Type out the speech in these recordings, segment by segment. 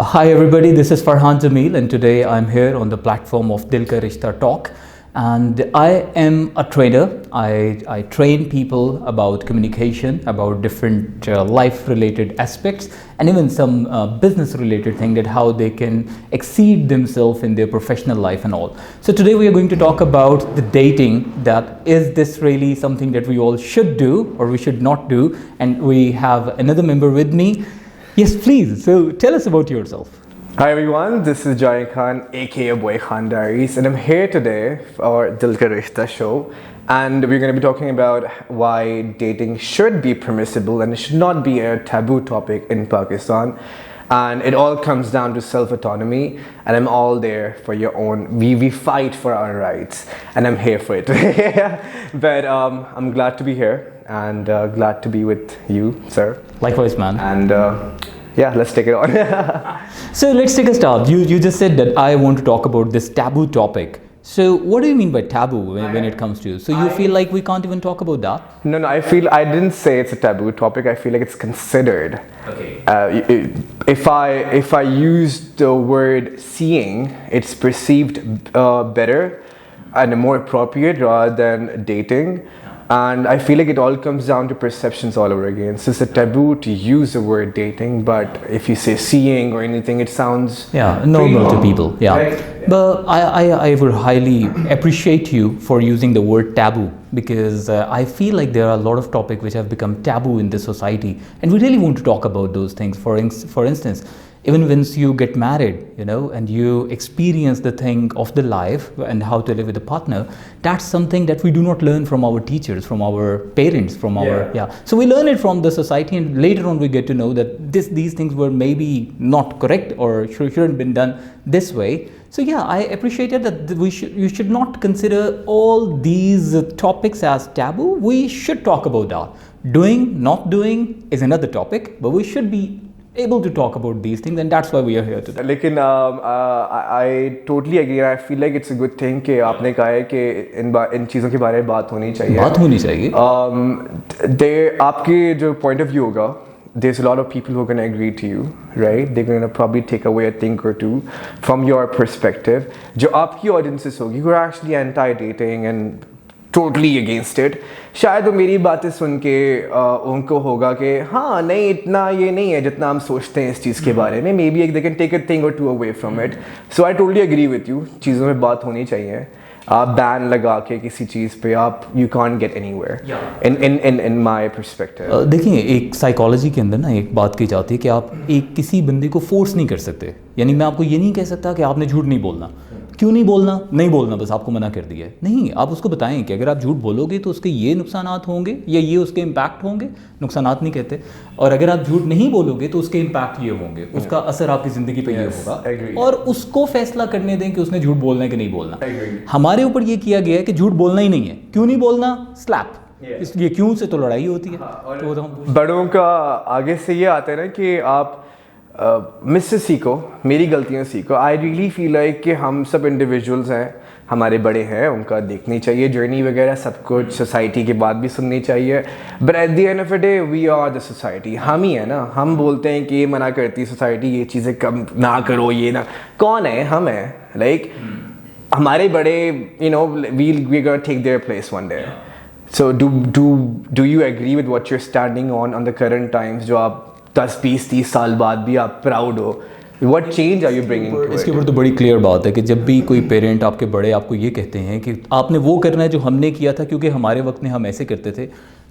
Hi everybody, this is Farhan Jamil and today I'm here on the platform of Dil Ka Rishta Talk, and I am a trainer. I train people about communication, about different life related aspects, and even some business related thing, that how they can exceed themselves in their professional life and all. So today we are going to talk about the dating, that is this really something that we all should do or we should not do, and we have another member with me. Yes, please. So tell us about yourself. Hi everyone, this is Jahangir, aka Boy Khan Diaries, and I'm here today for our Dil Ka Rishta show, and we're going to be talking about why dating should be permissible and it should not be a taboo topic in Pakistan. And it all comes down to self-autonomy, and I'm all there for your own. We fight for our rights, and I'm here for it. But I'm glad to be here and glad to be with you, sir. Likewise, man. And yeah, let's take it on. So let's take a start. You just said that I want to talk about this taboo topic. So what do you mean by taboo when it comes to you? So you feel like we can't even talk about that? No, I didn't say it's a taboo topic. I feel like it's considered. Okay. If I use the word seeing, it's perceived better and more appropriate rather than dating. And I feel like it all comes down to perceptions all over again. So it's a taboo to use the word dating, but if you say seeing or anything, it sounds normal to people. Yeah. Right? But I would highly appreciate you for using the word taboo, because I feel like there are a lot of topics which have become taboo in this society, and we really want to talk about those things. For instance, even once you get married, and you experience the thing of the life and how to live with a partner, that's something that we do not learn from our teachers, from our parents, So we learn it from the society, and later on we get to know that these things were maybe not correct or shouldn't been done this way. So yeah, I appreciated that you should not consider all these topics as taboo. We should talk about that. Doing, not doing is another topic, but we should be able to talk about these things, and that's why we are here today. लेकिन I totally agree. I feel like it's a good thing कि आपने कहा है कि इन चीज़ों के बारे में बात होनी चाहिए. आपके जो point of view होगा, there's a lot of people who are going to agree to you, right? They're going to probably take away a thing or two from your perspective. जो आपकी audiences होगी, who are actually anti-dating and totally against it, शायद वो मेरी बातें सुन के उनको होगा कि हाँ नहीं, इतना ये नहीं है जितना हम सोचते हैं इस चीज़ के बारे में. Maybe they can take a thing or two away from it. So I totally agree with you. चीज़ों में बात होनी चाहिए. आप बैन लगा के किसी चीज़ पे you can't get anywhere. In my perspective. देखिए, एक साइकोलॉजी के अंदर ना एक बात की जाती है कि आप किसी बंदे को फोर्स नहीं कर सकते. यानी मैं आपको ये नहीं कह सकता कि आपने झूठ नहीं बोलना. क्यों नहीं बोलना? नहीं बोलना, बस आपको मना कर दिया है. नहीं, आप उसको बताएं कि अगर आप झूठ बोलोगे तो उसके ये नुकसानात होंगे या ये उसके इम्पैक्ट होंगे. नुकसानात नहीं कहते. और अगर आप झूठ नहीं बोलोगे तो उसके इम्पैक्ट ये होंगे, उसका असर आपकी ज़िंदगी पे ये होगा. और उसको फैसला करने दें कि उसने झूठ बोलना है कि नहीं बोलना. हमारे ऊपर ये किया गया है कि झूठ बोलना ही नहीं है. क्यों नहीं बोलना? स्लैप. ये क्यों से तो लड़ाई होती है. तो बड़ों का आगे से ये आता है ना कि आप मुझसे सीखो, मेरी गलतियाँ सीखो. आई रियली फील लाइक कि हम सब इंडिविजुअल्स हैं, हमारे बड़े हैं, उनका देखनी चाहिए जर्नी वगैरह सब कुछ. सोसाइटी की बात भी सुननी चाहिए. But at the end of the day we are the society. हम ही है ना. हम बोलते हैं कि ये मना करती सोसाइटी, ये चीज़ें कम ना करो, ये ना. कौन है? हम हैं. लाइक हमारे बड़े we gonna take their place one day. So do you agree with what you're standing on the current times, जो आप 10-20-30 साल बाद भी आप प्राउड हो? What change are you bringing to it? इसके ऊपर तो बड़ी क्लियर बात है कि जब भी कोई पेरेंट, आपके बड़े आपको ये कहते हैं कि आपने वो करना है जो हमने किया था क्योंकि हमारे वक्त में हम ऐसे करते थे,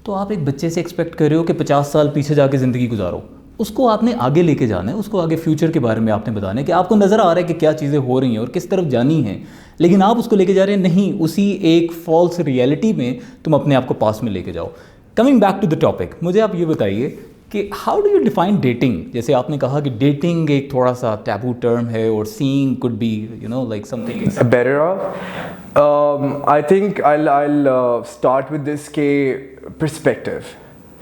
तो आप एक बच्चे से एक्सपेक्ट कर रहे हो कि 50 साल पीछे जाके ज़िंदगी गुजारो. उसको आपने आगे लेके जाना है, उसको आगे फ्यूचर के बारे में आपने बताना है कि आपको नज़र आ रहा है कि क्या चीज़ें हो रही हैं और किस तरफ जानी है, लेकिन आप उसको लेके जा रहे हैं नहीं, उसी एक फॉल्स रियलिटी में तुम अपने आप को पास में लेके जाओ. Coming back to the topic, मुझे आप ये बताइए कि how do you define dating. जैसे आपने कहा कि डेटिंग एक थोड़ा सा टैबू टर्म है और seeing could be like something better. I think I'll start with this के perspective.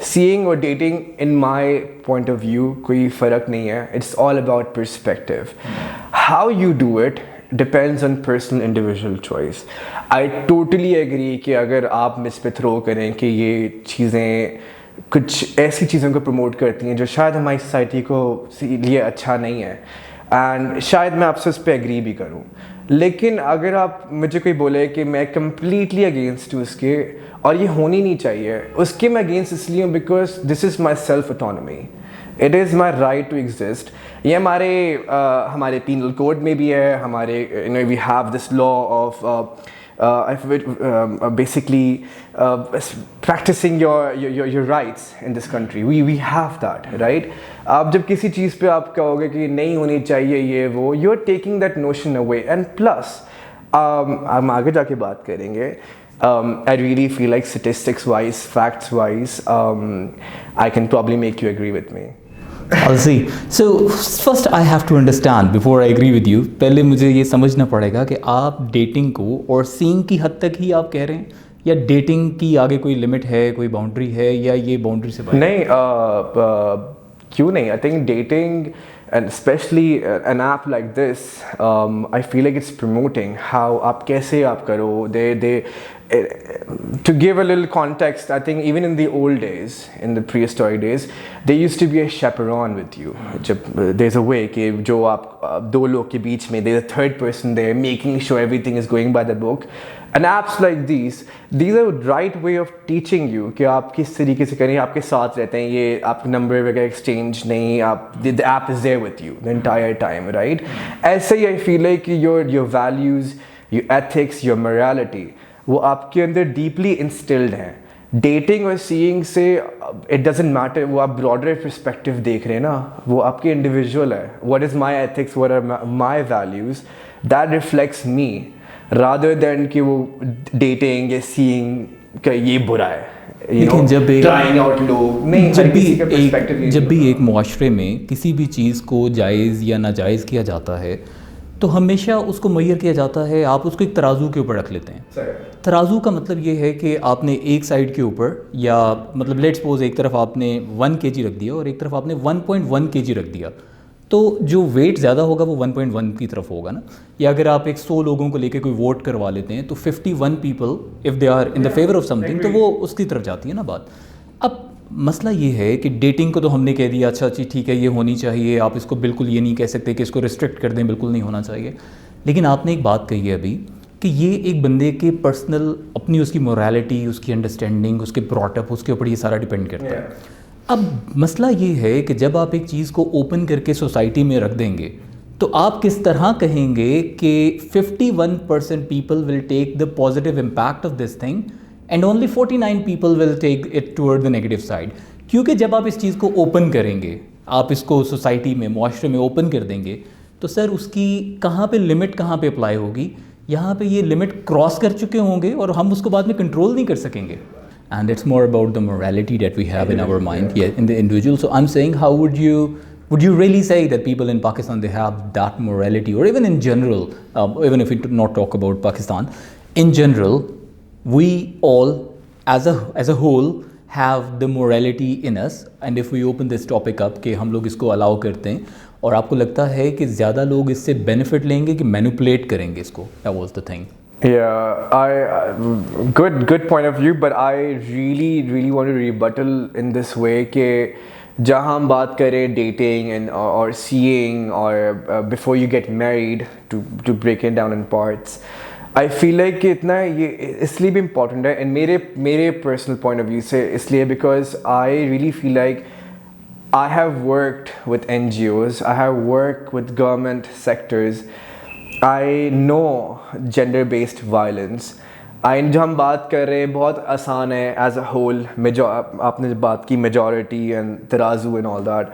Seeing और dating in my point of view कोई फ़र्क नहीं है. It's all about perspective. How you do it depends on personal individual choice. I totally agree कि अगर आप miss पे थ्रो करें कि ये चीज़ें कुछ ऐसी चीज़ों को प्रमोट करती हैं जो शायद हमारी सोसाइटी को लिए अच्छा नहीं है, एंड शायद मैं आपसे उस पर एग्री भी करूँ, लेकिन अगर आप मुझे कोई बोले कि मैं कम्प्लीटली अगेंस्ट हूँ उसके और ये होनी नहीं चाहिए, उसके मैं अगेंस्ट इसलिए हूँ because this is my self autonomy, it is my right to exist. ये हमारे पीनल कोड में भी है, हमारे we have this law of basically practicing your rights in this country. We have that, right? आप जब किसी चीज़ पे आप कहोगे कि नहीं होनी चाहिए ये वो, you're taking that notion away. And plus, हम आगे जाके बात करेंगे. I really feel like statistics wise, facts wise, I can probably make you agree with me. I'll see. So first I have to understand before I agree with you. पहले मुझे ये समझना पड़ेगा कि आप डेटिंग को और सीइंग की हद तक ही आप कह रहे हैं, या डेटिंग की आगे कोई लिमिट है, कोई बाउंड्री है, या ये बाउंड्री से बाहर? नहीं, क्यों नहीं? I think dating and especially an app like this, I feel like it's promoting how आप कैसे आप करो. To give a little context, I think even in the old days, in the prehistoric days, there used to be a chaperone with you. There's a way कि जो आप दो लोग के बीच में, there's a third person there making sure everything is going by the book. And apps like these are the right way of teaching you कि आप किस तरीके से करें, आपके साथ रहते हैं, ये आप नंबर वगैरह exchange नहीं, आप the app is there with you the entire time, right? ऐसे ही I feel like your values, your ethics, your morality, वो आपके अंदर डीपली इंस्टिल्ड हैं. डेटिंग और सीइंग से इट डजेंट मैटर, वो आप ब्रॉडर पर्सपेक्टिव देख रहे हैं ना, वो आपके इंडिविजुअल है. What is my ethics, what are my values, that reflects me, rather than कि वो डेटिंग या सीइंग का ये बुरा है. लेकिन जब भी एक मुआशरे में किसी भी चीज़ को जायज़ या नाजायज़ किया जाता है तो हमेशा उसको मुय्यर किया जाता है, आप उसको एक तराजू के ऊपर रख लेते हैं. तराजू का मतलब ये है कि आपने एक साइड के ऊपर, या मतलब लेट्स सपोज एक तरफ आपने 1 kg रख दिया और एक तरफ आपने 1.1 kg रख दिया, तो जो वेट ज़्यादा होगा वो 1.1 की तरफ होगा ना. या अगर आप एक 100 लोगों को लेके कोई वोट करवा लेते हैं तो 51 people if they are in the favour of something, तो वो उसकी तरफ जाती है ना बात. अब मसला ये है कि डेटिंग को तो हमने कह दिया अच्छा ठीक है ये होनी चाहिए, आप इसको बिल्कुल ये नहीं कह सकते कि इसको रिस्ट्रिक्ट कर दें, बिल्कुल नहीं होना चाहिए. लेकिन आपने एक बात कही है अभी कि ये एक बंदे के पर्सनल अपनी उसकी मोरालिटी, उसकी अंडरस्टैंडिंग, उसके ब्रॉटअप, उसके ऊपर ये सारा डिपेंड करता है. अब मसला ये है कि जब आप एक चीज़ को ओपन करके सोसाइटी में रख देंगे तो आप किस तरह कहेंगे कि 51% people will take the positive impact of this thing and only 49 people will take it toward the negative side. क्योंकि जब आप इस चीज़ को ओपन करेंगे, आप इसको सोसाइटी में, मुआशरे में ओपन कर देंगे, तो सर उसकी कहाँ पे लिमिट कहाँ पे अप्लाई होगी? यहाँ पे ये लिमिट क्रॉस कर चुके होंगे और हम उसको बाद में कंट्रोल नहीं कर सकेंगे. And it's more about the morality that we have in our mind, yeah, in the individual. So I'm saying, how would you really say that people in Pakistan, they have that morality, or even in general, even if we do not talk about Pakistan, in general, we all as a whole have the morality in us, and if we open this topic up कि हम लोग इसको allow करते हैं और आपको लगता है कि ज़्यादा लोग इससे benefit लेंगे कि manipulate करेंगे इसको, that was the thing. Yeah, good point of view, but I really want to rebuttal in this way कि जहाँ हम बात करें dating and or seeing or before you get married, to break it down in parts, I feel like कि इतना ये इसलिए भी इम्पॉर्टेंट है, एंड मेरे पर्सनल पॉइंट ऑफ व्यू से इसलिए because I really feel like I have worked with NGOs, I have worked with government sectors, I know gender based violence. जो हम बात कर रहे हैं बहुत आसान है एज अ होल, आपने बात की मेजॉरिटी एंड तराजू एंड ऑल दैट,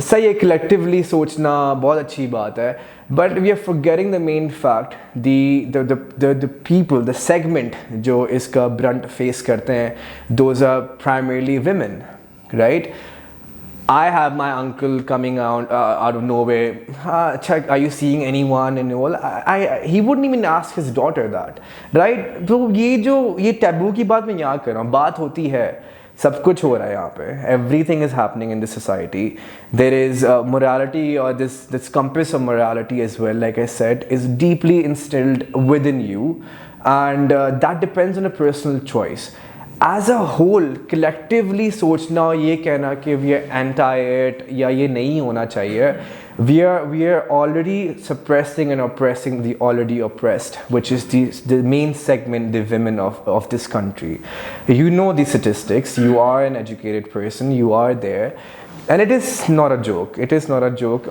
सही है, कलेक्टिवली सोचना बहुत अच्छी बात है, but we are forgetting the main fact, the people, the segment जो इसका ब्रंट फेस करते हैं, those are primarily women, right? I have my uncle coming out of nowhere. Are you seeing anyone? And all. He wouldn't even ask his daughter that, right? तो ये taboo की बात मैं यहाँ कर रहा हूँ, बात होती है, सब कुछ हो रहा है यहाँ पे. Everything is happening in this society. There is morality, or this compass of morality as well, like I said, is deeply instilled within you, and that depends on a personal choice. As a whole collectively सोचना, ये कहना कि ये anti it या ये नहीं होना चाहिए, we are already suppressing and oppressing the already oppressed, which is the main segment, the women of this country. You know the statistics, you are an educated person, you are there, and it is not a joke. It is not a joke.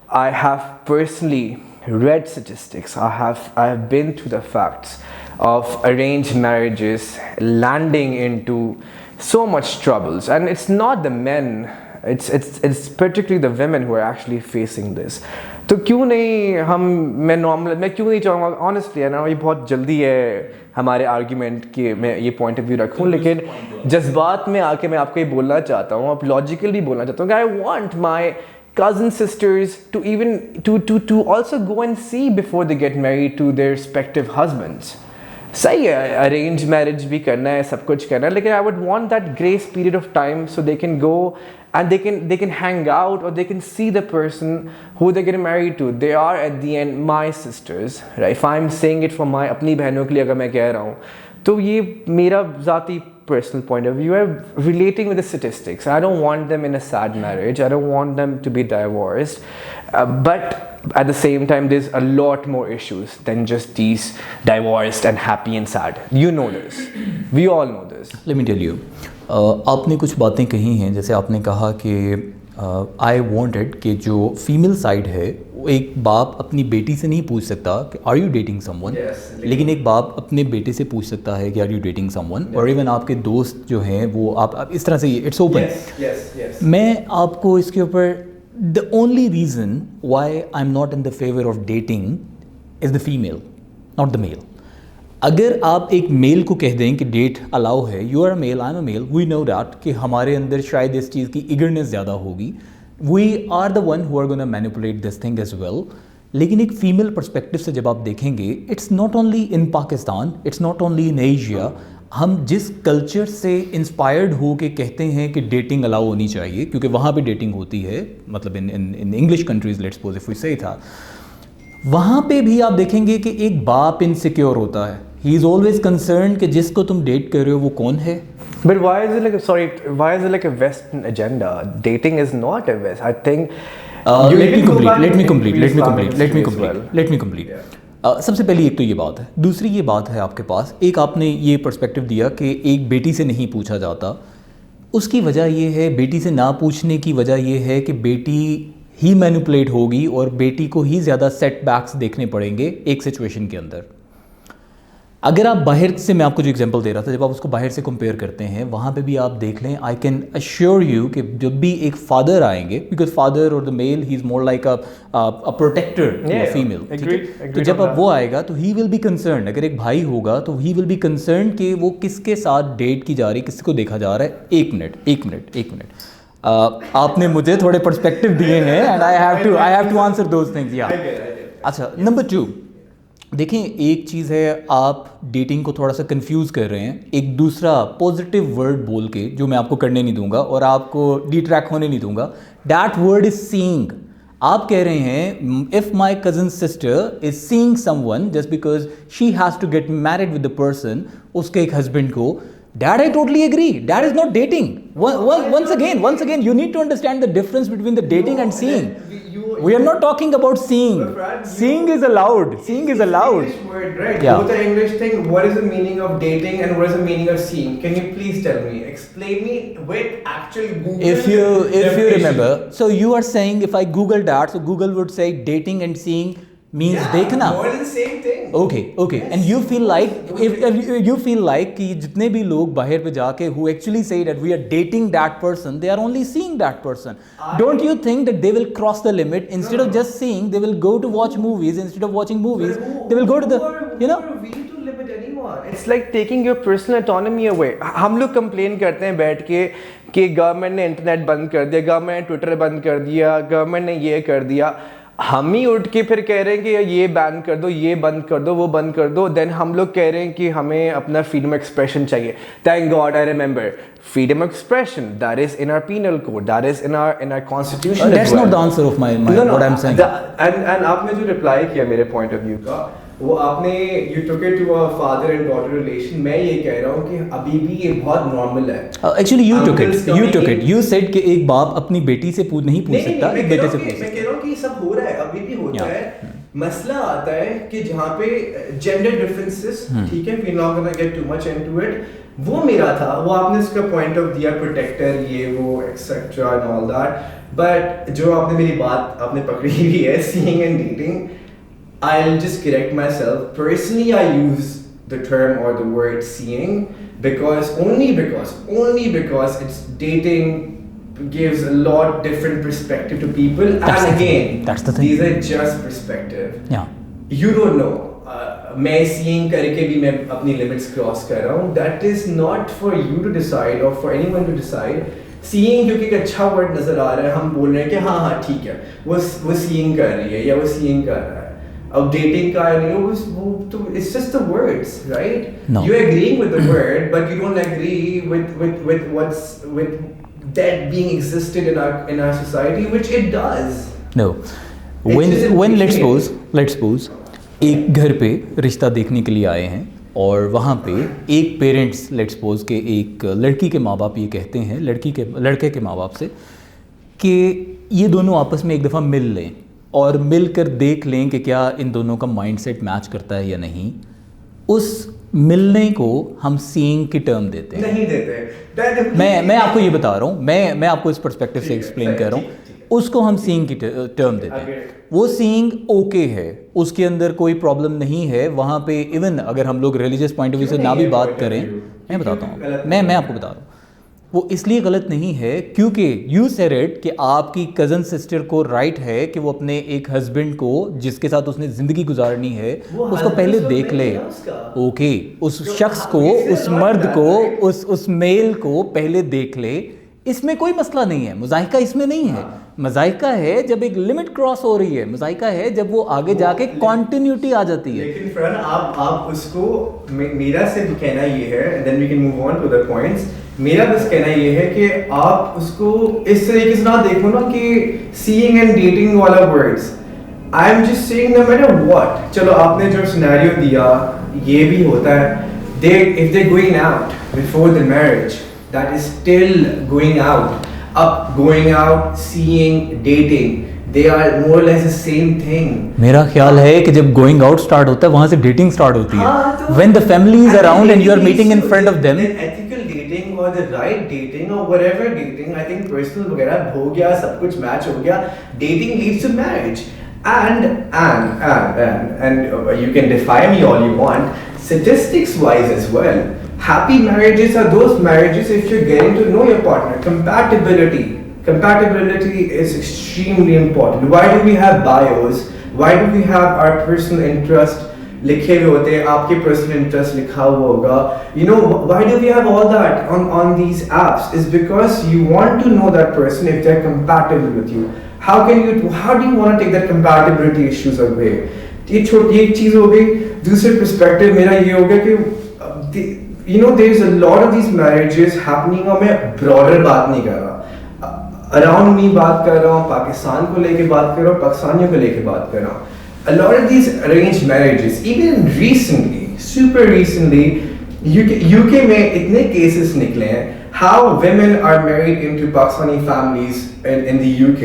I have personally read statistics. I have been through the facts of arranged marriages landing into so much troubles, and it's not the men. It's particularly the women who are actually facing this. तो क्यों नहीं मैं क्यों नहीं चाहूँगा honestly, ना ये बहुत जल्दी है हमारे argument कि मैं ये point of view रखूँ, लेकिन जज्बात में आके मैं आपको ये बोलना चाहता हूँ, अब logical भी बोलना चाहता हूँ कि I want my cousin sisters to even to also go and see before they get married to their respective husbands. सही है, अरेंज मैरिज भी करना है, सब कुछ करना है, लेकिन I would want that grace period of time so they can go and they can hang out or they can see the person who they're getting married to. They are at the end my sisters, right? If I'm saying it for my अपनी बहनों के लिए अगर मैं कह रहा हूँ, तो ये मेरा ज़ाती personal point of view है, relating with the statistics. I don't want them in a sad marriage. I don't want them to be divorced. But at the same time, there's a lot more issues than just these divorced and happy and sad. You know this. We all know this. Let me tell you. आपने कुछ बातें कही हैं, जैसे आपने कहा कि I wanted कि जो फीमेल साइड है वो एक बाप अपनी बेटी से नहीं पूछ सकता कि आर यू डेटिंग समवन, लेकिन एक बाप अपने बेटे से पूछ सकता है कि आर यू डेटिंग समवन, और इवन आपके दोस्त जो हैं वो आप इस तरह से इट्स ओपन. मैं आपको इसके ऊपर the only reason why I am not in the favour of dating is the female, not the male. अगर आप एक मेल को कह दें कि डेट अलाउ है, you are a male, I am a male, we know that कि हमारे अंदर शायद इस चीज़ की इगरनेस ज़्यादा होगी, we are the one who are gonna manipulate this thing as well. लेकिन एक फ़ीमेल परस्पेक्टिव से जब आप देखेंगे, it's not only in Pakistan, it's not only in Asia. हम जिस कल्चर से इंस्पायर्ड हो के कहते हैं कि डेटिंग अलाउ होनी चाहिए, क्योंकि वहाँ पे डेटिंग होती है, मतलब in English countries let's suppose if we say था, वहाँ पे भी आप देखेंगे कि एक बाप इनसिक्योर होता है. ही इज़ ऑलवेज कंसर्न कि जिसको तुम डेट कर रहे हो वो कौन है. But why is it like a Western agenda? Dating is not a West. I think. Let me complete. सबसे पहली एक तो ये बात है. दूसरी ये बात है आपके पास, एक आपने ये पर्सपेक्टिव दिया कि एक बेटी से नहीं पूछा जाता. उसकी वजह ये है, बेटी से ना पूछने की वजह ये है कि बेटी ही मैनिपुलेट होगी और बेटी को ही ज़्यादा सेटबैक्स देखने पड़ेंगे एक सिचुएशन के अंदर. अगर आप बाहर से, मैं आपको जो एग्जांपल दे रहा था, जब आप उसको बाहर से कंपेयर करते हैं, वहाँ पे भी आप देख लें, आई कैन अश्योर यू कि जब भी एक फादर आएंगे, बिकॉज फादर और द मेल ही is more like a protector to a female, ठीक है. तो जब अब वो आएगा तो ही विल बी कंसर्न. अगर एक भाई होगा तो ही विल बी कंसर्न कि वो किसके साथ डेट की जा रही, किसको देखा जा रहा है. एक मिनट आपने मुझे थोड़े पर्सपेक्टिव दिए हैं and I have to answer those things. या अच्छा, नंबर 2, देखें, एक चीज़ है आप डेटिंग को थोड़ा सा कंफ्यूज कर रहे हैं एक दूसरा पॉजिटिव वर्ड बोल के, जो मैं आपको करने नहीं दूंगा और आपको डिट्रैक्ट होने नहीं दूंगा. That word is seeing. आप कह रहे हैं if my cousin sister is seeing someone just because she has to get married with the person, उसके एक हस्बैंड को. That I totally agree. That is not dating. Once again, you need to understand the difference between the dating and seeing. We are not talking about seeing. Seeing is allowed. Seeing is allowed. English word, right? Yeah. Both are English thing. What is the meaning of dating and what is the meaning of seeing? Can you please tell me? Explain me with actual Google. If you remember, so you are saying if I Google that, so Google would say dating and seeing means देखना. More than the same thing. Okay. Yes. And you feel like if you feel like कि जितने भी लोग बाहर पे जाके who actually say that we are dating that person, they are only seeing that person. Don't you think that they will cross the limit? Instead of just seeing, they will go to watch movies. Instead of watching movies, they will go to the, you know. It's like taking your personal autonomy away. हम लोग complain करते हैं बैठ के कि government ने internet बंद कर दिया, गवर्नमेंट ने ट्विटर बंद कर दिया, गवर्नमेंट ने ये कर दिया. हम ही उठ के फिर कह रहे हैं कि ये बैन कर दो, ये बंद कर दो, वो बंद कर दो. देन हम लोग कह रहे हैं कि हमें अपना फ्रीडम एक्सप्रेशन चाहिए. Thank God I remember freedom of expression that is in our penal code, that is in our constitution. That's not the answer of my what I'm saying. And आपने जो reply किया मेरे point of view का, वो आपने you took it to a father and daughter relation. मैं ये कह रहा हूँ कि अभी भी ये बहुत नॉर्मल है. Actually you took Uncles it, you coming took in. it. You said कि एक बाप अपनी बेटी से नहीं पूछ सकता, एक बेटे से पूछ मैं सकता. कह रहा हूँ कि ये सब हो रहा है, अभी भी होता Yeah. है. मसला आता है कि जहाँ पे जेंडर डिफरेंसेस, ठीक है, we're not gonna get too much into it. वो मेरा था, वो आपने इसका पॉइंट ऑफ दिया प्रोटेक्टर ये वो etcetera and all that. But जो आपने मेरी बात आपने पकड़ी हुई है seeing and dating, I'll just correct myself. Personally, I use the term or the word seeing only because it's dating gives a lot different perspective to people. That's and the thing. again, That's the thing. these are just perspective. Yeah. You don't know. मैं seeing करके भी मैं अपनी limits cross कर रहा हूँ. That is not for you to decide or for anyone to decide. Seeing क्योंकि एक अच्छा word नजर आ रहा है, हम बोल रहे हैं कि हाँ ठीक है, वो seeing कर रही है या वो seeing कर रहा है. अब dating का नहीं वो तो it's just the words, right? No. You're agreeing with the word, but you don't agree with that being existed in our society, which it does. No. When let's suppose एक घर पे रिश्ता देखने के लिए आए हैं और वहाँ पे एक पेरेंट्स लेट्स सपोज के एक लड़की के माँ बाप ये कहते हैं लड़के के माँ बाप से कि ये दोनों आपस में एक दफ़ा मिल लें और मिलकर देख लें कि क्या इन दोनों का माइंडसेट मैच करता है या नहीं. उस मिलने को हम सीइंग की टर्म देते हैं. नहीं देते. मैं आपको ये बता रहा हूँ, मैं आपको इस पर्सपेक्टिव से एक्सप्लेन कर रहा हूँ. उसको हम सीइंग की टर्म देते हैं. वो सीइंग ओके है, उसके अंदर कोई प्रॉब्लम नहीं है. वहाँ पे इवन अगर हम लोग रिलीजियस पॉइंट ऑफ व्यू से ना भी बात करें, मैं बताता हूँ, मैं आपको बता रहा हूँ, वो इसलिए गलत नहीं है क्योंकि यू सेड इट कि आपकी कज़न सिस्टर को राइट है कि वो अपने एक हस्बैंड को जिसके साथ उसने ज़िंदगी गुजारनी है उसको पहले देख ले. ओके, उस शख्स को, उस मर्द को, उस मेल को पहले देख ले. इसमें कोई मसला नहीं है. मुज़ाहिका इसमें नहीं है. मज़ाहिका है जब एक लिमिट क्रॉस हो रही है. मज़ाहिका है जब वो आगे जाके कॉन्टिन्यूटी आ जाती है. लेकिन फरहान आप उसको मेरा से भी कहना ये है, and then we can move on to the points. मेरा बस कहना ये है कि आप उसको इस तरीके से ना देखो ना कि seeing and dating वाला words. I'm just saying no matter what. चलो आपने जो सिनेरियो दिया ये भी होता है. If they're going out before the marriage, that is still going out. Going out, seeing, dating, they are more or less the same thing. मेरा ख्याल है कि जब going out start होता है वहाँ से dating start होती है. When the family is around and you are meeting in front of them. Ethical dating or the right dating or whatever dating, I think personal वगैरह हो गया, सब कुछ match हो गया. Dating leads to marriage. And you can defy me all you want. Statistics wise as well. Happy marriages are those marriages if you're getting to know your partner. Compatibility is extremely important. Why do we have bios? Why do we have our personal interest लिखे हुए होते हैं? आपके personal interest लिखा हुआ होगा. You know why do we have all that on these apps? Is because you want to know that person if they're compatible with you. How do you want to take that compatibility issues away? ये छोटी एक चीज हो गई. दूसरे perspective मेरा ये हो गया कि you know there's a lot of these marriages happening और मैं broader बात नहीं कर रहा, around me बात कर रहा हूँ, पाकिस्तान को लेके बात कर रहा हूँ, पाकिस्तानियों को लेके बात कर रहा हूँ. A lot of these arranged marriages, even recently, super recently, UK में इतने cases निकले हैं how women are married into Pakistani families in the UK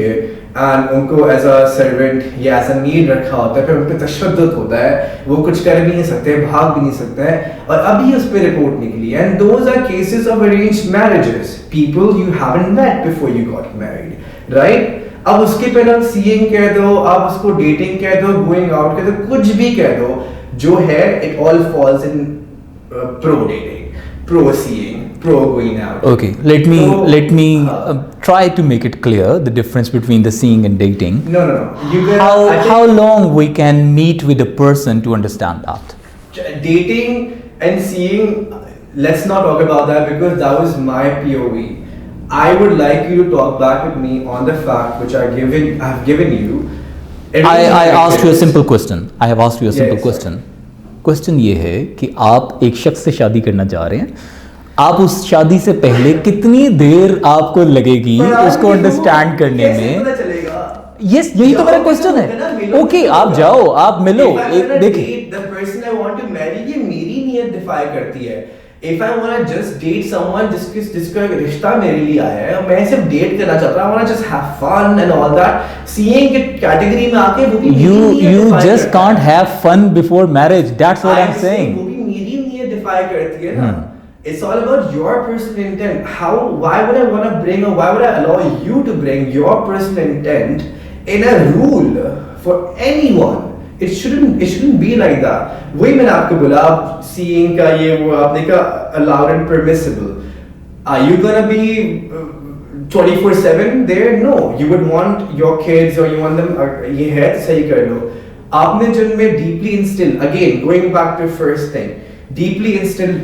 and उनको as a servant या as a maid रखा होता है, फिर उन पर तशद्दुद होता है, वो कुछ कर भी नहीं सकते, भाग भी नहीं सकते हैं. और अभी उस पर रिपोर्ट निकली है. And those are cases of arranged marriages, people you haven't met before you got married, right? अब उसके पहले आप सीइंग कह दो, आप उसको डेटिंग कह दो, गोइंग आउट कह दो, कुछ भी कह दो, जो है it all falls in pro dating, pro seeing, pro going out. Okay, let me try to make it clear the difference between the seeing and dating. No. How long we can meet with a person to understand that? Dating and seeing, let's not talk about that because that was my POV. I would like you to talk back with me on the fact which I've given you. I asked you a simple question. I have asked you a simple question. Question ये है कि आप एक शख्स से शादी करना चाह रहे हैं. आप उस शादी से पहले कितनी देर आपको लगेगी उसको अंडरस्टैंड करने में? यस, यही तो मेरा क्वेश्चन है। ओके, आप जाओ, आप मिलो, देखिए the person I want to marry, ये मेरी नीयत डिफाई करती है। If I wanna just date someone जिसका रिश्ता मेरे लिए आया है, मैं सिर्फ डेट करना चाहता हूँ, I wanna just have fun and all that, seeing के कैटेगरी में आके वो भी you just can't have fun before marriage, that's what I'm saying। वो भी मेरी नीयत डिफाई करती है ना। It's all about your personal intent. Why would I wanna bring, or why would I allow you to bring your personal intent in a rule for anyone? It shouldn't be like that. वही मैंने आपको बोला, आप seeing का ये वो आपने कहा allowed and permissible. Are you gonna be 24/7 there? No. You would want your kids, or you want them, ये है तो सही कर लो। आपने जिनमें deeply instilled, again going back to first thing, deeply instilled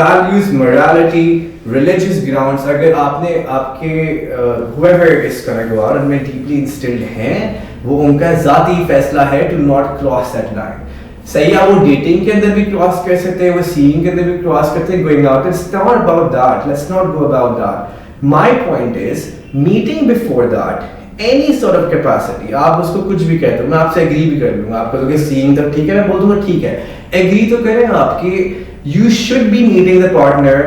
values, morality, religious grounds, अगर आपने आपके whoever is gonna go out उनमें deeply instilled हैं, वो उनका ज़ाती फैसला है to not cross that line। सही है, वो डेटिंग के अंदर भी क्रॉस कर सकते हैं, वो सीइंग के अंदर भी क्रॉस करते हैं, going out, it's not about that, let's not go about that. My point is meeting before that any sort of capacity, आप उसको कुछ भी कहते हो, मैं आपसे एग्री भी कर लूंगा, आप कहोगे सीइंग तब ठीक है, मैं बोल दूंगा ठीक है, एग्री तो करें आपकी, you should be meeting the partner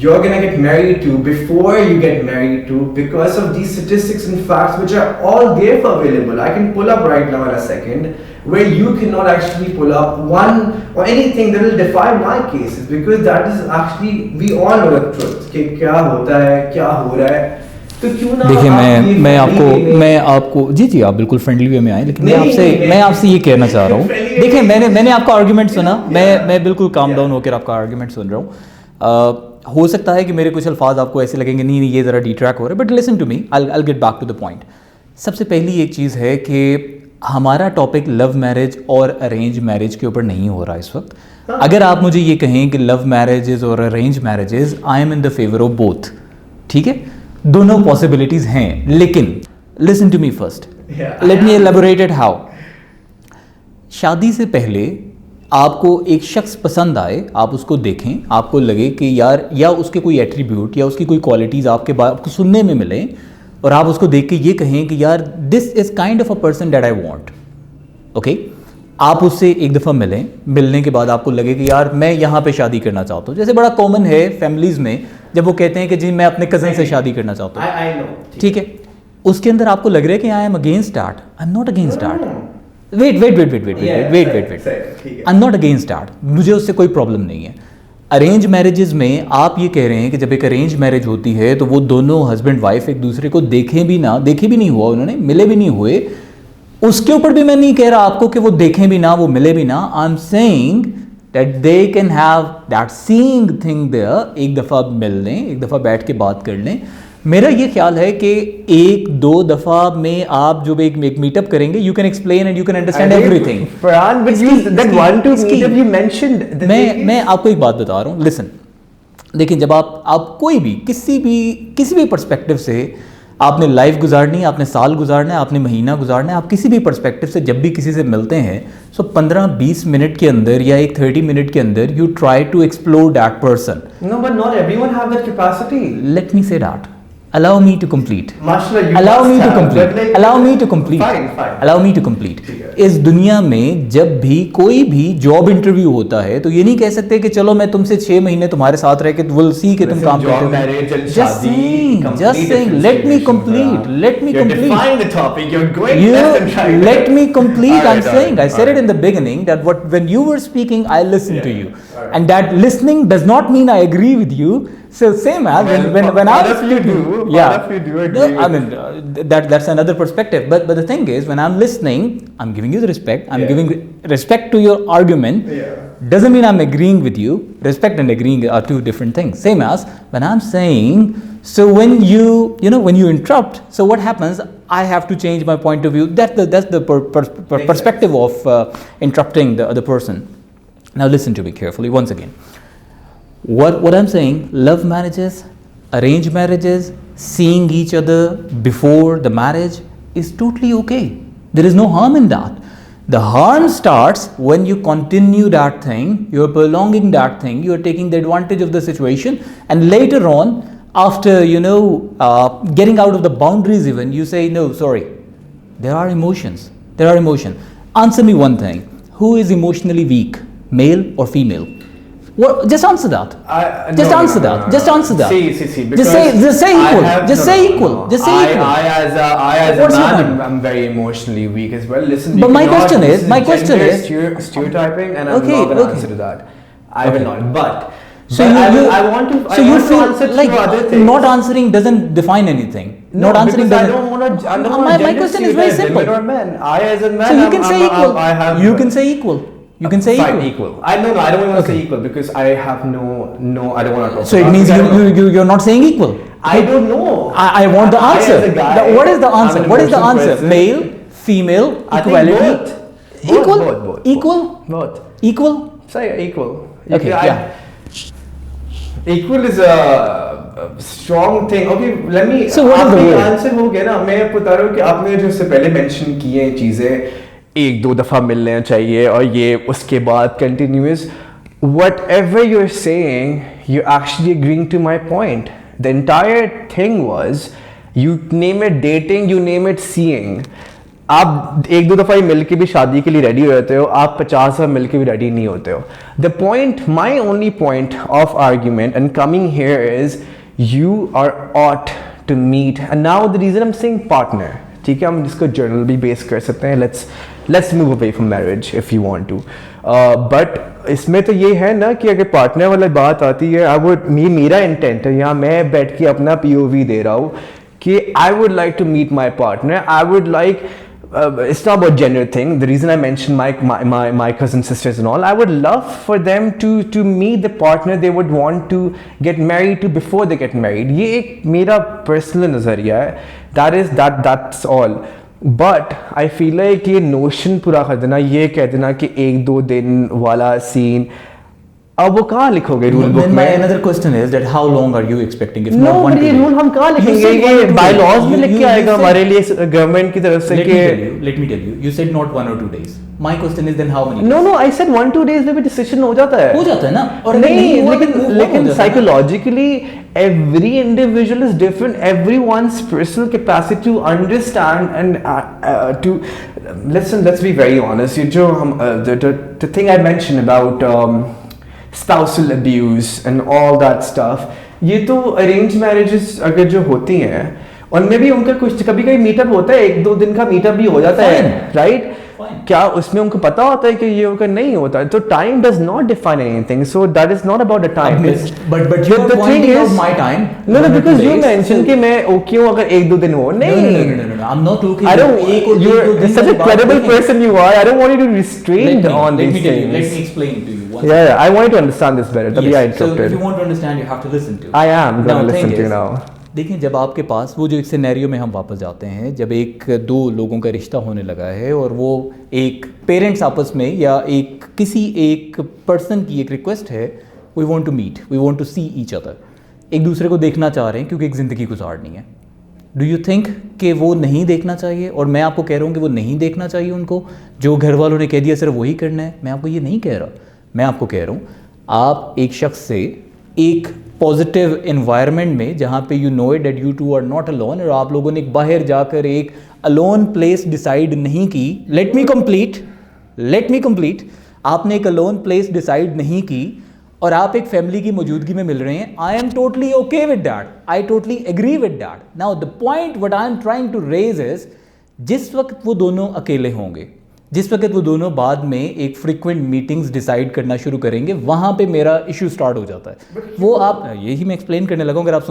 you're gonna get married to before you get married to, because of these statistics and facts which are all there for available. I can pull up right now in a second where you cannot actually pull up one or anything that will defy my cases, because that is actually, we all know the truth कि क्या होता है, क्या हो रहा है। तो क्यों ना देखिए, मैं आपको जी आप बिल्कुल फ्रेंडली वे में आए, लेकिन मैं आपसे ये कहना चाह रहा हूँ, देखिए मैंने आपका आर्गुमेंट सुना, मैं बिल्कुल काम डाउन होकर आपका आर्गुमेंट सुन रहा हूँ। हो सकता है कि मेरे कुछ अल्फाज आपको ऐसे लगेंगे, नहीं ये ज़रा डिट्रैक हो रहा है, but listen to me, I'll get back to the point। सबसे पहली एक चीज़ है कि हमारा टॉपिक लव मैरिज और अरेंज मैरिज के ऊपर नहीं हो रहा इस वक्त। अगर आप मुझे ये कहें कि लव मैरिजेज और arrange marriages, I am in the favour of both, ठीक है, दोनों पॉसिबिलिटीज़ हैं, लेकिन listen to me first, let me elaborate it how. शादी से पहले आपको एक शख्स पसंद आए, आप उसको देखें, आपको लगे कि यार, या उसके कोई एट्रीब्यूट या उसकी कोई क्वालिटीज़ आपको सुनने में मिले, और आप उसको देख के ये कहें कि यार this is kind of a person that I want, okay. आप उससे एक दफ़ा मिलें, मिलने के बाद आपको लगे कि यार मैं यहाँ पे शादी करना चाहता हूँ, जैसे बड़ा कॉमन है फैमिलीज़ में जब वो कहते हैं कि जी मैं अपने कज़न से शादी करना चाहता हूँ, ठीक है, उसके अंदर आपको लग रहा है कि I am against that, I am not against that, wait, I am not against that, मुझे उससे कोई प्रॉब्लम नहीं है। अरेंज मैरिजेज में आप ये कह रहे हैं कि जब एक अरेंज मैरिज होती है तो वो दोनों हस्बैंड वाइफ एक दूसरे को देखे भी नहीं हुआ, उन्होंने मिले भी नहीं हुए, उसके ऊपर भी मैं नहीं कह रहा आपको कि वो देखें भी ना, वो मिले भी ना, I am saying that they can have that seeing thing there, एक दफ़ा मिल लें, एक दफ़ा बैठ के बात कर लें। मेरा ये ख्याल है कि एक दो दफा में आप जो एक मीटअप करेंगे, you can explain and you can understand everything. मैं आपको एक बात बता रहा हूँ, लिसन, देखिए जब आप कोई भी किसी भी पर्सपेक्टिव से आपने लाइफ गुजारनी है, आपने साल गुजारना है, आपने महीना गुजारना है, आप किसी भी पर्सपेक्टिव से जब भी किसी से मिलते हैं, सो 15-20 मिनट के अंदर या एक 30 मिनट के अंदर you try to explore that person. No, but not everyone have that capacity. Let me say that, allow me to complete, allow me to complete। इस दुनिया में जब भी कोई भी जॉब इंटरव्यू होता है तो ये नहीं कह सकते कि चलो मैं तुमसे 6 महीने तुम्हारे साथ रह के विल सी कि तुम काम करते हो। just saying let me complete let me complete I'm saying, I said it in the beginning that when you were speaking I listened to you, and that listening does not mean I agree with you. So same as when I I mean that's another perspective, but the thing is, when I'm listening, I'm giving you the respect, I'm giving respect to your argument, doesn't mean I'm agreeing with you. Respect and agreeing are two different things. Same as when I'm saying, so when when you interrupt, so what happens, I have to change my point of view. That's the perspective of interrupting the other person. Now listen to me carefully once again. What I'm saying, love marriages, arranged marriages, seeing each other before the marriage is totally okay. There is no harm in that. The harm starts when you continue that thing, you're prolonging that thing, you're taking the advantage of the situation, and later on, after getting out of the boundaries even, you say, no, sorry, There are emotions. There are emotions. Answer me one thing. Who is emotionally weak, male or female? What? Just answer that. Just answer that. Just answer that. See. Just say equal. Just say equal. Just say equal. I as a man, I'm very emotionally weak as well. Listen. But my question is stereotyping, and I'm not going to answer to that. I will not. But so I want to. So you feel answer like to other things. not answering doesn't define anything. No, not answering because doesn't. I don't want to. My question is very simple. Women or men. I as a man. So you can say equal. You can say equal. You can say fine, equal. I don't want to say equal because I have no. I don't want to talk. So it means you're not saying equal. I don't know. I want the answer. What is the answer? What is the answer? Person. Male, female, equality. Equal. Both. Equal. Both. Equal. Say equal. Okay. Yeah. Equal is a strong thing. Okay, let me. So what is the word? Answer हो गया ना. मैं बता रहा हूँ कि आपने जो से पहले मेंशन किए हैं चीजें एक दो दफा मिलने चाहिए और ये उसके बाद continuous. Whatever you're saying, you're actually agreeing to my point. The entire thing was, you name it dating, you name it seeing. आप एक दो दफ़ा ही मिल के भी शादी के लिए रेडी हो जाते हो, आप 50 बार मिल के भी रेडी नहीं होते हो. The point, my only point of argument and coming here is, you are ought to meet. And now the reason I'm saying partner, ठीक है, हम इसको जर्नल भी बेस कर सकते हैं. Let's move away from marriage if you want to. But इसमें तो ये है ना कि अगर पार्टनर वाली बात आती है, मेरा इंटेंट है, यहाँ मैं बैठ के अपना POV दे रहा हूँ कि I would like to meet my partner. I would like. It's not about gender thing. The reason I mentioned my cousin sisters and all, I would love for them to meet the partner they would want to get married to before they get married. ये एक मेरा personal नज़रिया है. That's all. But I feel like ये notion पूरा कर देना, ये कह देना कि एक दो दिन वाला scene, अब वो कहाँ लिखोगे रूल बुक में? My another question is that how long are you expecting? If no, not one ये रूल हम कहाँ लिखेंगे? ये bylaws में लिख के आएगा हमारे लिए गवर्नमेंट की तरफ से कि. Let me tell you. You said not 1 or 2 days. My question is then how many? No, I said 1-2 days में भी decision हो जाता है. हो जाता है ना? और नहीं, लेकिन psychologically every individual is different. Everyone's personal capacity to understand and to listen. Let's be very honest. ये जो हम the thing I mentioned about spousal abuse and all that stuff, ये तो arranged marriages अगर जो होती हैं उनमें भी उनका कुछ कभी मीटअप होता है, 1-2 दिन का मीटअप भी हो जाता है, राइट? क्या उसमें उनको पता होता है कि ये उनका नहीं होता है? तो time does not define anything, so that is not about the time. But you are pointing out my time. No, because you mentioned कि मैं okay हूँ अगर 1-2 दिन हो. नहीं. No. I'm not okay. I don't. You're such a credible person you are. I don't want you to restrain on these things. Let me explain to you. Yeah, I want you to understand this better. तभी I interrupted. So if you want to understand, you have to listen to. I am going to listen to you now. देखिए, जब आपके पास वो जो एक scenario में हम वापस जाते हैं, जब दो लोगों का रिश्ता होने लगा है और वो एक पेरेंट्स आपस में या किसी एक पर्सन की एक रिक्वेस्ट है, we want to meet, we want to see each other, एक दूसरे को देखना चाह रहे हैं क्योंकि एक ज़िंदगी गुजारनी है. डू यू थिंक कि वो नहीं देखना चाहिए? और मैं आपको कह रहा हूँ कि वो नहीं देखना चाहिए उनको, जो घर वालों ने कह दिया सिर्फ वही करना है. मैं आपको ये नहीं कह रहा, मैं आपको कह रहा हूँ आप एक शख्स से एक पॉजिटिव एनवायरनमेंट में जहाँ पे you know it that you two are not alone, और आप लोगों ने बाहर जाकर एक अलोन प्लेस डिसाइड नहीं की. Let me complete. आपने एक अलोन प्लेस डिसाइड नहीं की और आप एक फैमिली की मौजूदगी में मिल रहे हैं. I am totally okay with that, I totally agree with that. Now the point what I am trying to raise is, जिस वक्त वो दोनों अकेले होंगे, जिस वक्त वो दोनों बाद में एक फ्रीक्वेंट मीटिंग्स डिसाइड करना शुरू करेंगे, वहाँ पे मेरा इशू स्टार्ट हो जाता है. वो आप यही मैं एक्सप्लेन करने लगा हूँ, अगर आप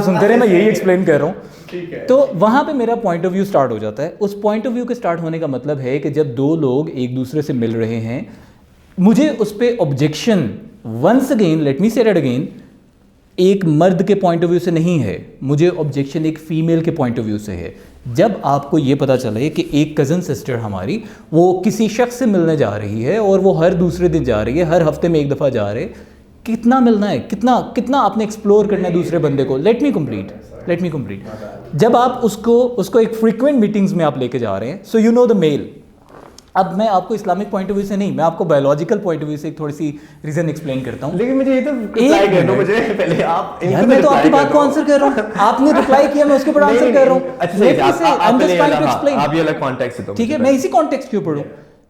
सुनते रहे मैं यही एक्सप्लेन कर रहा हूँ. तो वहाँ पे मेरा पॉइंट ऑफ व्यू स्टार्ट हो जाता है. उस पॉइंट ऑफ व्यू के स्टार्ट होने का मतलब है कि जब दो लोग एक दूसरे से मिल रहे हैं, मुझे उस पर objection, once again let me say that again, एक मर्द के पॉइंट ऑफ व्यू से नहीं है, मुझे ऑब्जेक्शन एक फीमेल के पॉइंट ऑफ व्यू से है. जब आपको ये पता चले कि एक कज़न सिस्टर हमारी वो किसी शख्स से मिलने जा रही है और वो हर दूसरे दिन जा रही है, हर हफ्ते में एक दफ़ा जा रहे, कितना मिलना है, कितना आपने एक्सप्लोर करना है दूसरे बंदे को. Let me complete. जब आप उसको एक फ्रीक्वेंट मीटिंग्स में आप लेके जा रहे हैं, so you know the male, अब मैं आपको इस्लामिक पॉइंट ऑफ व्यू से नहीं, मैं आपको बायोलॉजिकल पॉइंट ऑफ व्यू से एक थोड़ी सी रीजन एक्सप्लेन करता हूँ। लेकिन मुझे ये तो रिप्लाई करना मुझे पहले आप यार मैं तो आपकी बात को आंसर कर रहा हूँ, आपने रिप्लाई किया, मैं उसके ऊपर आंसर कर रहा हूँ। आप ये अलग कॉन्टेक्स्ट है, ठीक है, मैं इसी कॉन्टेक्स्ट के ऊपर हूँ।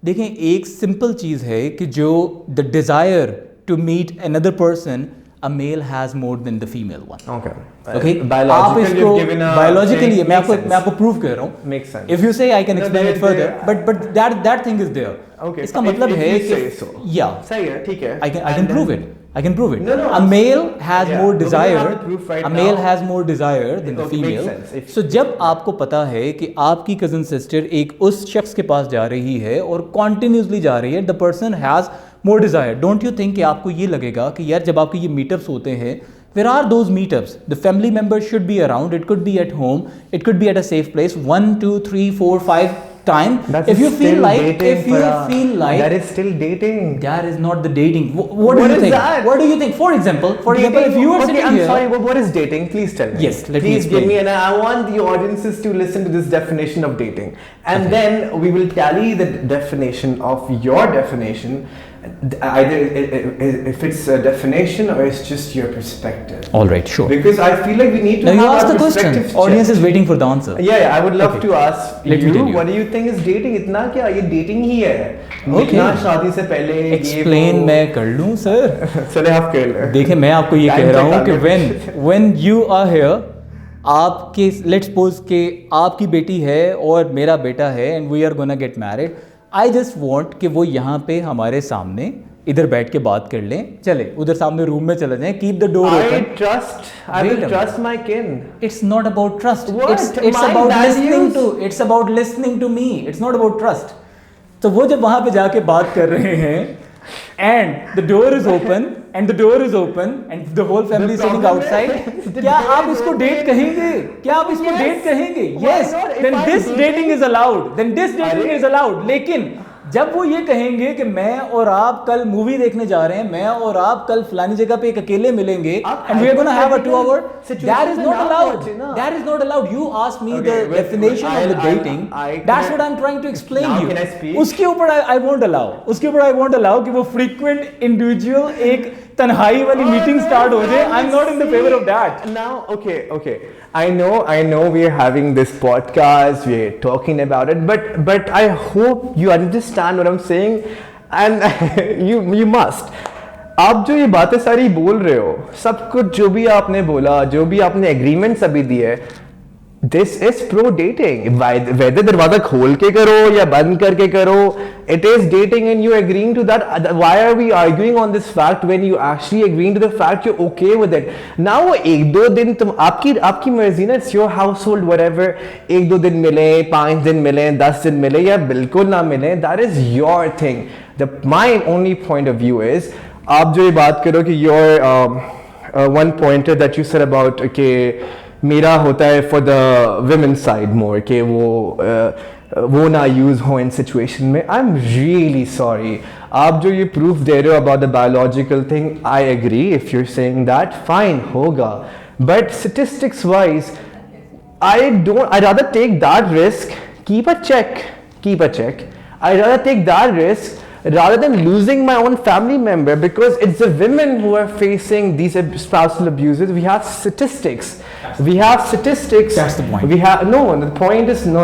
देखें, एक सिंपल चीज है कि जो the desire to meet another person, a male has more than the female one. Okay. Okay. आप इसको biologically मैं आपको prove कर रहा हूँ. Makes sense. If you say I can explain it further, but that thing is there. Okay. इसका मतलब है कि yeah. सही है, ठीक है. I can prove it. I can prove it. No, a male has more desire. Right a male has more desire than the female. So जब आपको पता है कि आपकी cousin sister एक उस शख्स के पास जा रही है और continuously जा रही है, the person has more desire. Don't you think कि आपको ये लगेगा कि यार जब आपके ये meetups होते हैं, where are those meetups? The family members should be around. It could be at home. It could be at a safe place. 1, 2, 3, 4, 5 time. That is still dating. That is not the dating. What do you think? That? What do you think? For example, if you are sitting here. Sorry, what is dating? Please tell me. Yes, let me Please explain. give me, and I want the audiences to listen to this definition of dating, and then we will tally the definition of your definition. Either if it's a definition or it's just your perspective. All right, sure. Because I feel like we need to now have you ask our the question. perspectives Audience checked. is waiting for the answer. Yeah, I would love to ask Let me tell you. What do you think is dating? इतना क्या ये dating ही है? Okay. मिलना शादी से पहले Explain मैं कर लूँ सर. चले आप कर लें. देखिए मैं आपको ये कह रहा हूँ कि when you are here, आपके let's suppose कि आपकी बेटी है और मेरा बेटा है and we are gonna get married. I just want कि वो यहाँ पे हमारे सामने इधर बैठ के बात कर लें, चले उधर सामने रूम में चले जाएं, keep the door open. I will trust my kin. It's not about trust. What? It's about listening to. It's about listening to me. It's not about trust. तो वो जब वहाँ पे जाके बात कर रहे हैं, and the door is open and the whole family is sitting outside. क्या आप इसको डेट कहेंगे? क्या आप इसको डेट कहेंगे? Yes. Then this dating is allowed. लेकिन जब वो ये कहेंगे कि मैं और आप कल मूवी देखने जा रहे हैं, मैं और आप कल फलानी जगह पे एक अकेले मिलेंगे and we are going to have a 2 hour, that is not allowed. You asked me the definition of the dating. That's what I'm trying to explain you. उसके ऊपर I won't allow कि वो frequent individual एक तन्हाई वाली meeting start हो जाए. I'm not in the favor of that. Now, okay. I know we are having this podcast, we are talking about it, but I hope you understand what I'm saying, and you must. आप जो ये बातें सारी बोल रहे हो, सब कुछ जो भी आपने बोला, जो भी आपने एग्रीमेंट्स अभी दिए, this is pro dating. Whether दरवाजा खोल के करो या बंद करके करो, it is dating and you agreeing to that. Why are we arguing on this fact when you actually agreeing to the fact you're okay with it? Now वो 1-2 दिन तुम आपकी मर्जी ना, it's your household, whatever. 1-2 दिन मिले, 5 दिन मिले, 10 दिन मिले या बिल्कुल ना मिले, that is your thing. My only point of view is, आप जो ये बात करो कि your one pointer that you said about okay, मेरा होता है for the women side more कि वो ना यूज हो इन सिचुएशन में. I am really sorry. आप जो ये प्रूफ दे रहे हो about the biological thing, I agree. If you are saying that, fine होगा, but statistics wise I rather take that risk. Keep a check. I rather take that risk rather than losing my own family member, because it's the women who are facing these spousal abuses. We have statistics. That's the point. We have the point is no.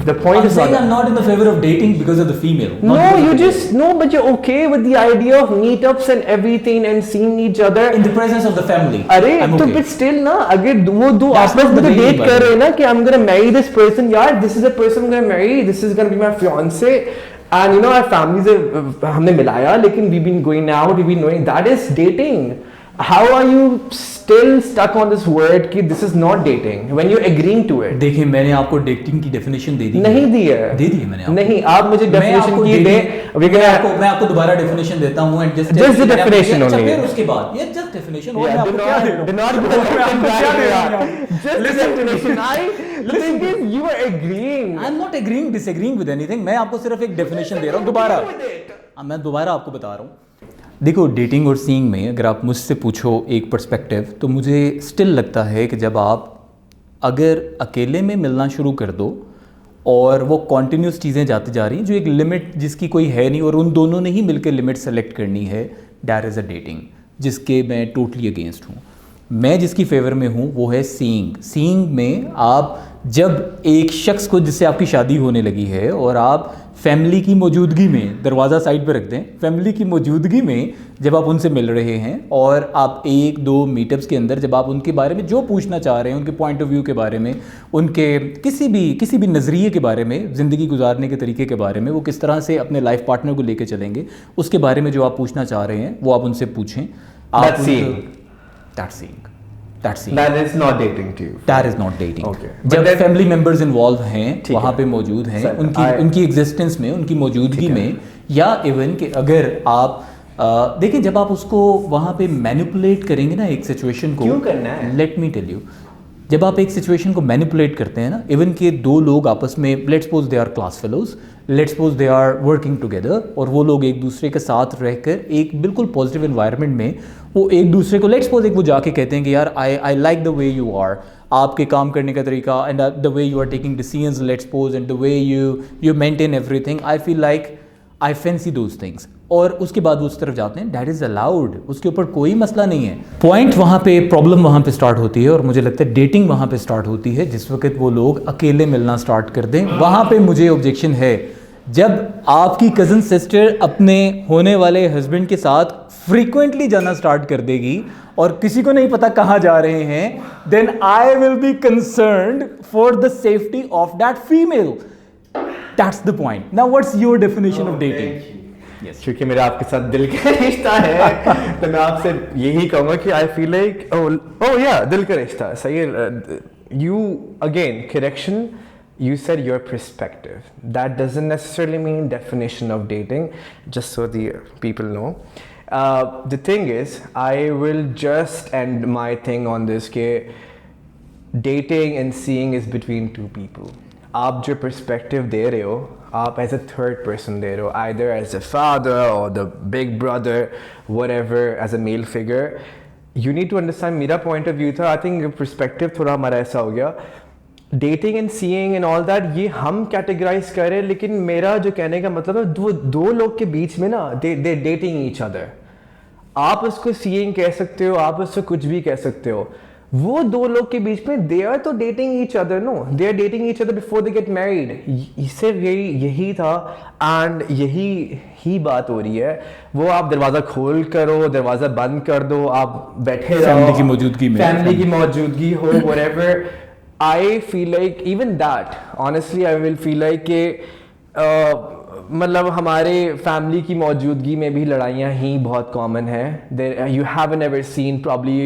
The point is I'm not in the favor of dating because of the female. But you're okay with the idea of meetups and everything and seeing each other in the presence of the family. अरे तो but still ना, अगर वो दो आपस में date कर रहे हैं ना कि I'm gonna marry this person, यार this is the person I'm gonna marry, this is gonna be my fiance, and our families हमने मिलाया, लेकिन we've been going out, we've been knowing, that is dating. How are you still stuck on this word कि this is not dating when you're agreeing to it? देखिए मैंने आपको dating की definition दे दी नहीं दी है मैंने आपको. नहीं, आप मुझे definition की दे. मैं आपको दोबारा definition देता हूँ and just the definition only. फिर उसके बाद ये just definition और मैं आपको क्या दे रहा हूँ. Listen to me. The thing is, you are agreeing. I'm not disagreeing with anything. मैं आपको सिर्फ एक definition दे रहा हूँ दोबारा. मैं दोबारा आपको बता रहा हूँ. देखो, डेटिंग और सीइंग में अगर आप मुझसे पूछो एक पर्सपेक्टिव, तो मुझे स्टिल लगता है कि जब आप अगर अकेले में मिलना शुरू कर दो और वो कॉन्टीन्यूस चीज़ें जाती जा रही हैं जो एक लिमिट जिसकी कोई है नहीं, और उन दोनों ने ही मिलकर लिमिट सेलेक्ट करनी है, दैट इज़ अ डेटिंग, जिसके मैं टोटली अगेंस्ट हूँ। मैं जिसकी फेवर में हूँ वो है सीइंग में आप जब एक शख्स को जिससे आपकी शादी होने लगी है और आप फैमिली की मौजूदगी में, दरवाज़ा साइड पे रख दें, फैमिली की मौजूदगी में जब आप उनसे मिल रहे हैं और आप 1-2 मीटअप्स के अंदर जब आप उनके बारे में जो पूछना चाह रहे हैं, उनके पॉइंट ऑफ व्यू के बारे में, उनके किसी भी नज़रिए के बारे में, ज़िंदगी गुजारने के तरीके के बारे में, वो किस तरह से अपने लाइफ पार्टनर को लेकर चलेंगे, उसके बारे में जो आप पूछना चाह रहे हैं वो आप उनसे पूछें। That's seeing. That is not dating to you. That is not dating. Okay. जब फैमिली मेंबर्स इन्वॉल्व हैं, वहाँ पे मौजूद हैं, Sir, उनकी एग्जिस्टेंस में, उनकी मौजूदगी में, या इवन कि अगर आप देखिए जब आप उसको वहाँ पे मैनिपुलेट करेंगे ना एक सिचुएशन को, क्यों करना है? लेट मी टेल यू, जब आप एक सिचुएशन को मैनिपुलेट करते हैं ना, इवन के दो लोग आपस में, let's suppose they are class fellows, let's suppose they are working together, और वो लोग एक दूसरे के साथ रहकर एक बिल्कुल पॉजिटिव एनवायरनमेंट में वो एक दूसरे को, लेट्स सपोज एक वो जाके कहते हैं कि यार I like the way you are, आपके काम करने का तरीका, and the way you are taking decisions, let's suppose, and the way you maintain everything, I feel like I fancy those things, और उसके बाद वो उस तरफ जाते हैं, दैट इज़ अलाउड, उसके ऊपर कोई मसला नहीं है। पॉइंट वहाँ पे, प्रॉब्लम वहाँ पे स्टार्ट होती है, और मुझे लगता है डेटिंग वहाँ पे स्टार्ट होती है जिस वक्त वो लोग अकेले मिलना स्टार्ट कर दें। वहाँ पे मुझे ऑब्जेक्शन है जब आपकी कज़न सिस्टर अपने होने वाले हस्बैंड के साथ फ्रीक्वेंटली जाना स्टार्ट कर देगी और किसी को नहीं पता कहाँ जा रहे हैं, then I will be concerned for the safety of that female. That's the point. Now what's your definition of dating? क्योंकि मेरा आपके साथ दिल का रिश्ता है तो मैं आपसे यही कहूँगा कि आई फील लाइक ओह या दिल का रिश्ता सही है। You again correction, you said your perspective. That doesn't necessarily mean definition of dating, just so the people know. The thing is, I will just end my thing on this ke dating and seeing is between two people. आप जो perspective दे रहे हो, आप as a third person दे रहे हो, either as a father or the big brother, whatever, as a male figure. You need to understand, मेरा point of view था, I think perspective थोड़ा हमारा ऐसा हो गया, dating and seeing and all that ये हम कैटेगराइज कर रहे हैं, लेकिन मेरा जो कहने का मतलब है दो लोग के बीच में ना दे डेटिंग ईच अदर। आप उसको सीइंग कह सकते हो, आप उसको कुछ भी कह सकते हो, वो दो लोग के बीच में दे आर तो dating each other, no they are dating each other before they get married. सिर्फ यही था एंड यही बात हो रही है। वो आप दरवाजा खोल करो, दरवाजा बंद कर दो, आप बैठे रहो फैमिली की मौजूदगी में, फैमिली की मौजूदगी हो, whatever. I feel like even that, honestly, I will feel like कि मतलब हमारे फैमिली की मौजूदगी में भी लड़ाइयाँ ही बहुत कॉमन है। There you haven't ever seen probably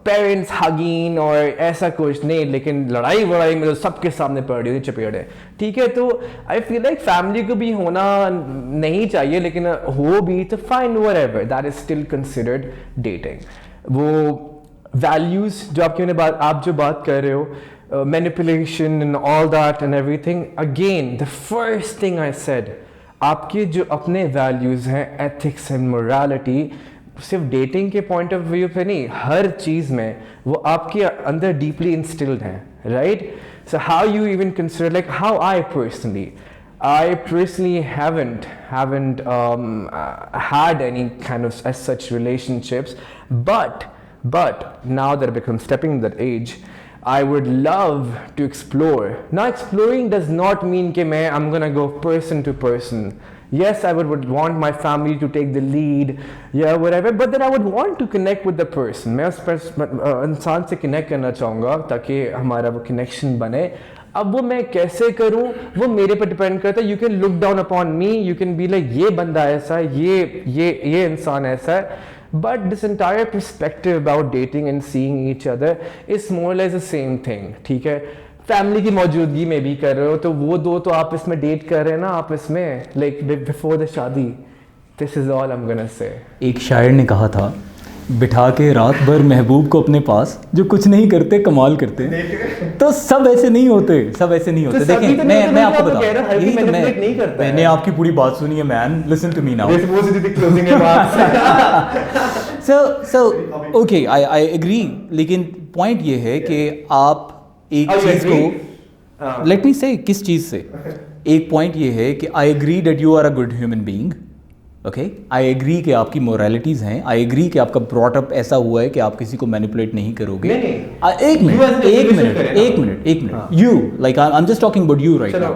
parents hugging और ऐसा कुछ नहीं, लेकिन लड़ाई वड़ाई में तो सबके सामने पड़ रही थी चपेड़े, ठीक है। तो आई फील लाइक फैमिली को भी होना नहीं चाहिए, लेकिन हो भी तो fine, whatever, that is still considered dating. वो वैल्यूज जो आप जो बात कर रहे हो, manipulation and all that and everything, again the first thing I said, आपके जो अपने वैल्यूज हैं, एथिक्स एंड मोरालिटी, सिर्फ डेटिंग के पॉइंट ऑफ व्यू पे नहीं, हर चीज में वो आपके अंदर डीपली इंस्टिल्ड हैं, right? So how you even consider, like how I personally haven't had any kind of as such relationships, but now that I've become stepping that age, I would love to explore. Now exploring does not mean कि I'm gonna go person to person. Yes, I would want my family to take the lead, yeah, whatever, but then I would want to connect with the person. मैं उस इंसान से connect करना चाहूँगा ताकि हमारा वो connection बने। अब वो मैं कैसे करूँ वो मेरे पर डिपेंड करता है। You can look down upon me, you can be like ये बंदा ऐसा है, ये इंसान ऐसा है, but this entire perspective about dating and seeing each other is more or less the same thing, ठीक है। फैमिली की मौजूदगी में भी कर रहे हो तो वो दो तो आप इसमें डेट कर रहे हैं ना आपस में, लाइक बिफोर द शादी। This is all I am gonna say. एक शायर ने कहा था, बिठा के रात भर महबूब को अपने पास, जो कुछ नहीं करते कमाल करते। तो सब ऐसे नहीं होते, तो देखें मैं आपको बता यही तो मैंने आपकी पूरी बात सुनी है man, listen to me now. So okay I agree, लेकिन पॉइंट ये है कि आप एक चीज को लेट मी से किस चीज़ से एक पॉइंट ये है कि I agree that you are a good human being, okay, I agree कि आपकी मोरालिटीज़ हैं, आई एग्री कि आपका ब्रॉटअप ऐसा हुआ है कि आप किसी को मैनिपुलेट नहीं करोगे। एक minute you like I am just talking about you right now.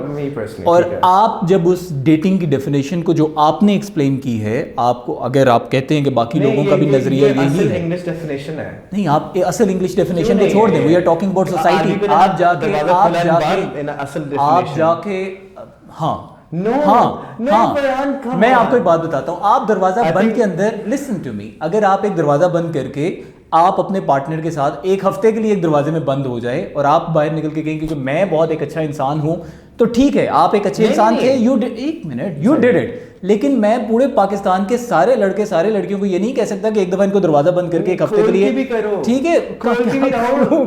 और आप जब उस डेटिंग की डेफिनेशन को जो आपने एक्सप्लेन की है, आपको अगर आप कहते हैं कि बाकी लोगों का भी नजरिया यही है, इंग्लिश डेफिनेशन है, नहीं आप असल इंग्लिश डेफिनेशन को छोड़ दें, we are talking about society. आप जाके मैं आपको एक बात बताता हूँ, आप दरवाजा बंद के अंदर, लिसन टू मी, अगर आप एक दरवाजा बंद करके आप अपने पार्टनर के साथ एक हफ्ते के लिए एक दरवाजे में बंद हो जाए और आप बाहर निकल के कहें कि मैं बहुत एक अच्छा इंसान हूं, तो ठीक है, आप एक अच्छे इंसान थे, एक मिनट, यू डिड इट। लेकिन मैं पूरे पाकिस्तान के सारे लड़के सारे लड़कियों को ये नहीं कह सकता कि एक दफा इनको दरवाजा बंद करके एक हफ्ते के लिए, ठीक है,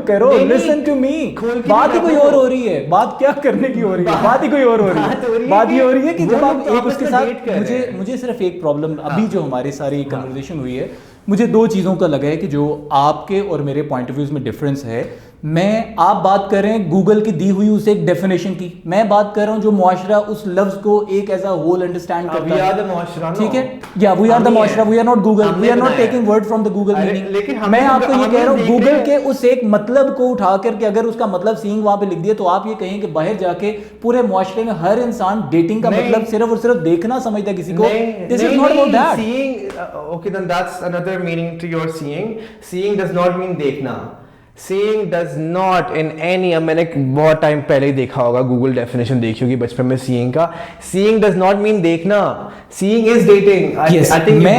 करो, लिसन टू मी, बात ही कोई और हो रही है, बात क्या करने की हो रही है, बात ही कोई और हो रही है, बात ये हो रही है कि जब आप एक उसके साथ, मुझे सिर्फ एक प्रॉब्लम अभी जो हमारी सारी कन्वर्सेशन हुई है, मुझे दो चीज़ों का लगा है कि जो आपके और मेरे पॉइंट ऑफ व्यूज में डिफरेंस है। आप बात कर रहे हैं गूगल की दी हुई उस एक डेफिनेशन की, मैं बात कर रहा हूं जो मुआशरा उस लफ्ज को एक एज अ होल अंडरस्टैंड करता है, ठीक है, या वी आर द मुआशरा, we are not Google, we are not taking word from the Google meaning. मैं आपको ये कह रहा हूं गूगल के उस एक मतलब को उठा करके अगर उसका मतलब सीइंग वहां पे लिख दिया, तो आप ये कहें कि बाहर जाके पूरे मुआशरे में हर इंसान डेटिंग का मतलब सिर्फ और सिर्फ देखना समझता है किसी को। This is not about that. Seeing, okay, then that's another meaning to your seeing. Seeing does not mean देखना। Seeing does not in any, मैंने बहुत टाइम पहले ही देखा होगा, गूगल डेफिनेशन देखी होगी बचपन में सीइंग का। Seeing does not mean देखना, seeing is dating. Yes, I think मैं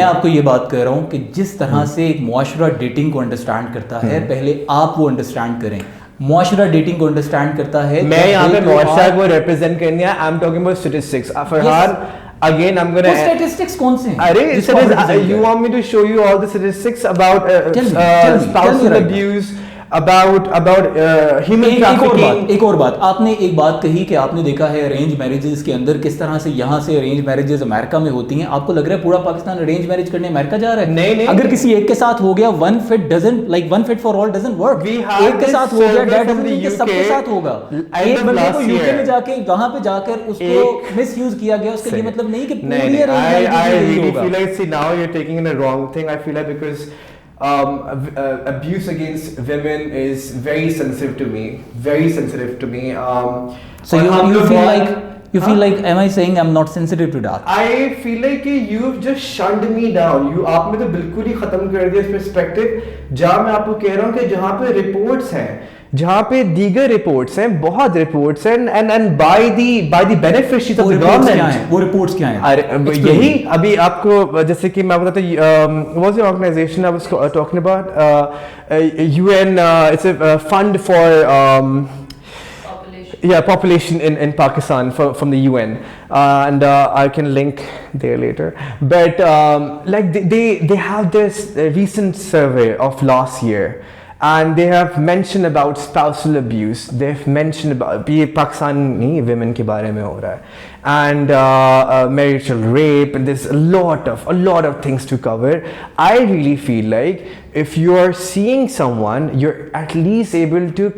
आपको ये बात कह रहा हूँ कि जिस तरह से एक मुआशरा डेटिंग को अंडरस्टैंड करता है, पहले आप वो अंडरस्टैंड करें। मुआशरा डेटिंग को अंडरस्टैंड करता है, मैं यहाँ पे मुआशरा को रिप्रेजेंट करनी है। I am talking about statistics. Farhan, again I'm gonna statistics कौन से हैं? अरे you want me to show you all the statistics about spousal abuse, about human trafficking। एक और बात आपने एक बात कही कि आपने देखा है अरेंज मैरिजेस के अंदर किस तरह से यहाँ से अरेंज मैरिजेस अमेरिका में होती हैं। आपको लग रहा है पूरा पाकिस्तान अरेंज मैरिज करने अमेरिका जा रहा है? नहीं, अगर किसी एक के साथ हो गया, one fit for all doesn't work. एक के साथ हो गया, दैट डजंट मीन कि सबके साथ होगा। एक बंदे को यूके में जाके वहां पे जाकर उसको मिसयूज किया गया, उसका ये मतलब नहीं कि पूरी अरेंज मैरिज होगा। I feel like, see, now you're taking in a wrong thing. I feel like because abuse against women is very sensitive to me, very sensitive to me. So you feel like am I saying I'm not sensitive to that? I feel like you've just shunned me down. आपने तो बिल्कुल ही खत्म कर दिया इस perspective। जहाँ मैं आपको कह रहा हूँ कि जहाँ पे रिपोर्ट्स हैं, जहाँ पे दीगर रिपोर्ट्स हैं, बहुत रिपोर्ट्स हैं, and by the beneficiaries of the government। वो रिपोर्ट्स क्या हैं? अरे यही अभी आपको जैसे कि मैं बताता हूँ, what was the organization I was talking about? UN, it's a fund for population in Pakistan from the UN, and I can link there later. But like they have this recent survey of last year. And they have mentioned about spousal abuse. They've mentioned about ये Pakistani women के बारे में हो रहा है, and marital rape, and there's a lot of things to cover. I really feel like if you are seeing someone, you're at least able to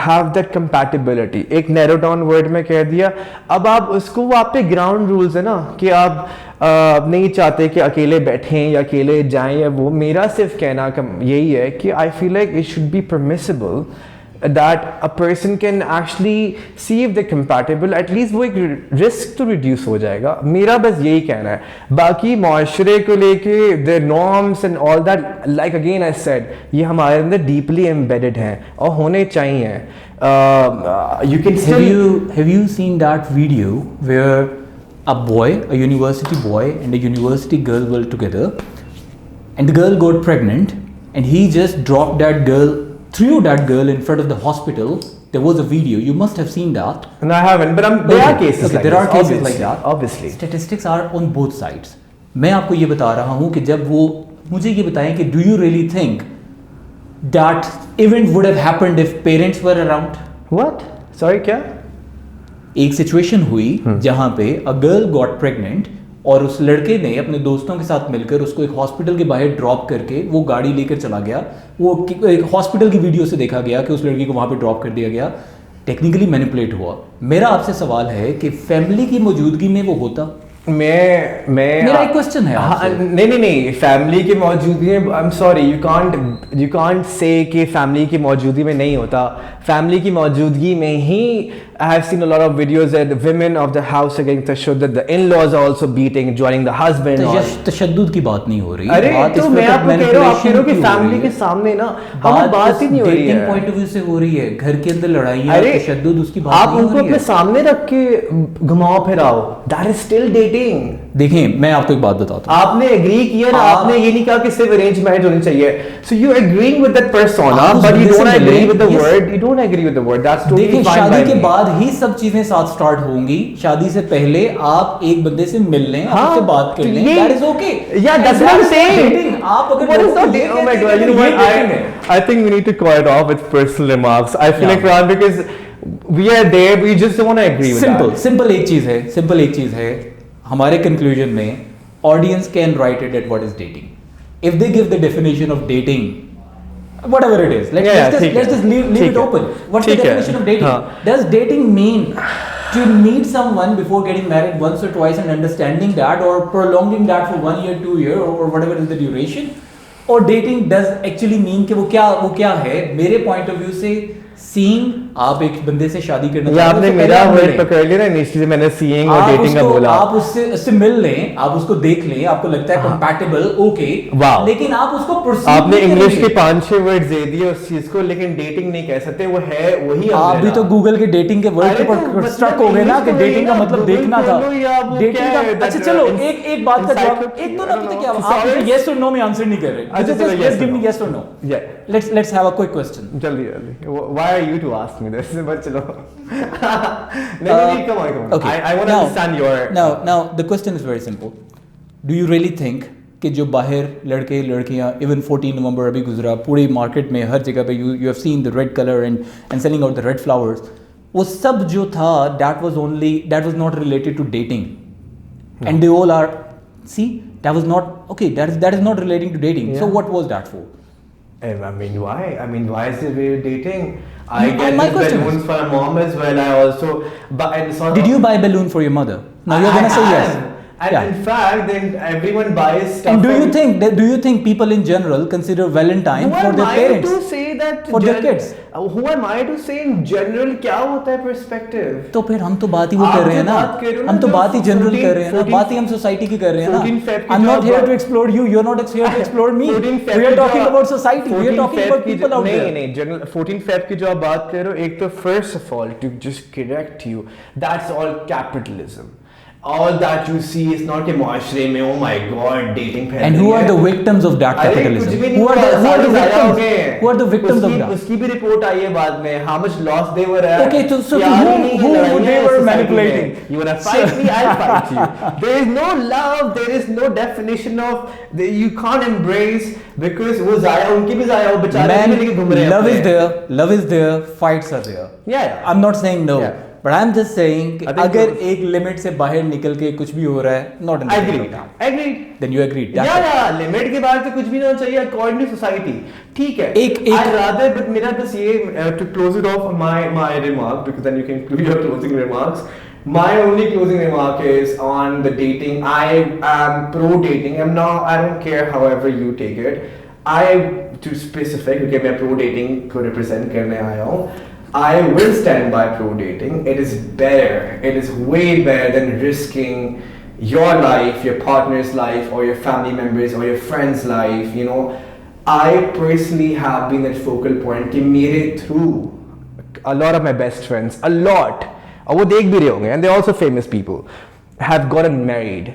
have that compatibility. एक narrow down word में कह दिया। अब आप उसको वो आप पे ground rules है ना कि आप नहीं चाहते कि अकेले बैठें या अकेले जाएं, या वो मेरा सिर्फ कहना यही है कि I feel like it should be permissible that a person can actually see if they're compatible. At least वो एक risk तो reduce हो जाएगा। मेरा बस यही कहना है। बाकी माशरे को लेके the norms and all that, like again I said, ये हमारे अंदर deeply embedded हैं और होने चाहिए। You can still have you seen that video where a university boy and a university girl were together, and the girl got pregnant, and he just threw that girl in front of the hospital. There was a video. You must have seen that. No, I haven't, but there are cases like there are cases like that. Obviously. Statistics are on both sides. मैं आपको ये बता रहा हूँ कि जब वो मुझे ये बताएं कि do you really think that event would have happened if parents were around? What? Sorry, क्या? एक सिचुएशन हुई जहां पे अ गर्ल गॉट प्रेग्नेंट और उस लड़के ने अपने दोस्तों के साथ मिलकर उसको एक हॉस्पिटल के बाहर ड्रॉप करके वो गाड़ी लेकर चला गया। वो एक हॉस्पिटल की वीडियो से देखा गया कि उस लड़की को वहाँ पे ड्रॉप कर दिया गया, टेक्निकली मैनिपुलेट हुआ। मेरा आपसे सवाल है कि फैमिली की मौजूदगी में वो होता? मेरा एक क्वेश्चन है आपसे। नहीं, फैमिली की मौजूदगी में, I am sorry, you can't say कि फैमिली की मौजूदगी में नहीं होता। फैमिली की मौजूदगी में ही I have seen a lot of videos that the women of the house are getting tashadud, that the in-laws are also beating, joining the husband. तशद्दुद की बात नहीं हो रही। अरे तो मैं आपको कह रहा हूँ, आप कह रहे हो कि फैमिली के सामने ना हम बात ही नहीं हो रही है। डेटिंग पॉइंट ऑफ व्यू से हो रही है, घर के अंदर लड़ाइयाँ, तशद्दुद, उसकी बात आप उनको अपने सामने रख के घुमाओ फिराओ, that is still dating। देखिए मैं आपको एक बात बताता हूँ, आपने एग्री किया ना, आपने ये नहीं कहा कि सिर्फ अरेंज मैरिज होनी चाहिए, so you agreeing with that persona but you don't agree with the word, you don't agree with the word, that's totally fine। देखिए शादी के बाद ही सब चीजें साथ स्टार्ट होंगी, शादी से पहले आप एक बंदे से मिल लें, उससे बात कर लें, that is okay। Yeah, that's what I'm saying। आप अगर what is not dating? Oh my god, you know what, I think we need to call it off with personal remarks। I feel like Farhan, because we are there, we just don't want to agree with that। Simple एक चीज है हमारे conclusion में, audience can write it at what is dating. If they give the definition of dating, whatever it is, let's just leave it open। What's the definition of dating? Does dating mean to meet someone before getting married once or twice and understanding that, or prolonging that for 1 year, 2 year, or whatever is the duration? और dating does actually mean कि वो क्या है? मेरे point of view से seeing, आप एक बंदे से शादी करना चाहते हो, आपने मेरा वर्ड पकड़ लिया ना, इनिशियली मैंने सीइंग और डेटिंग का बोला। आप उससे मिल लें, आप उसको देख लें, आपको लगता है कंपैटिबल, ओके, लेकिन आप उसको प्रोसीड, आपने इंग्लिश के 5-6 वर्ड दे दिए उस चीज को, लेकिन डेटिंग नहीं कह सकते, वो है वही। आप भी तो गूगल के डेटिंग के वर्ड पर स्ट्रक हो गए ना कि डेटिंग का मतलब देखना था, डेटिंग का। अच्छा चलो एक बात का जवाब, एक तो ना पता क्या, आप यस और नो में आंसर नहीं कर रहे, जस्ट गिव मी यस और no. Let's have a quick question. जल्दी why are you to ask me this? But chalo no, come on okay, I want to understand your now the question is very simple। do you really think कि जो बाहर लड़के लड़कियां, even 14 नवंबर अभी गुजरा, पूरी market में हर जगह पे you have seen the red colour and selling out the red flowers, वो सब जो था that was not related to dating, and they all are, see, that was not okay, that is not relating to dating, so what was that for? I mean, why is it really dating? I get balloons for my mom as well. I also did you buy a balloon for your mother? Now you're gonna say yes. And in fact, then everyone buys stuff. And do you think people in general consider Valentine for their parents? Who am I to say that for their kids? Who am I to say in general क्या होता है perspective? तो फिर हम तो बात ही वो कर रहे हैं ना, हम तो बात ही जनरल कर रहे हैं ना, बात ही हम सोसाइटी की कर रहे हैं ना। I'm not here to explore you, you're not here to explore me। We are talking about society, we are talking about people out there। नहीं, general 14 Feb की जो आप बात कर रहे हो, एक तो first of all to just correct you, that's all capitalism। All that you see is not के माशरे में, oh my god, dating फैल रही है। And who are the victims of that capitalism? Who are the victims of that? उसकी भी report आई है बाद में, how much loss they were at। Okay, so who they were manipulating? You wanna fight me? I'll fight you। There is no love, there is no definition of, you can't embrace, because वो जाया, उनकी भी जाया, वो बेचारे भी लेके घूम रहे हैं। Love is there, fights are there। Yeah, I'm not saying no। But I'm just saying कि अगर एक लिमिट से बाहर निकल के कुछ भी हो रहा है, not in agreed, then you agreed। yeah, limit के बाहर से कुछ भी नहीं होना चाहिए according to society, ठीक है। I'd rather, but मेरा बस ये to close it off my remark, because then you can include your closing remarks। My only closing remark is on the dating. I am pro dating। I don't care however you take it। to specific, क्योंकि मैं pro dating को represent करने आया हूँ। I will stand by pro dating। It is better, it is way better than risking your life, your partner's life, or your family members, or your friend's life, you know। I personally have been that focal point कि मेरे through a lot of my best friends, a lot, और वो देख भी रहे होंगे, and they're also famous people, have gotten married।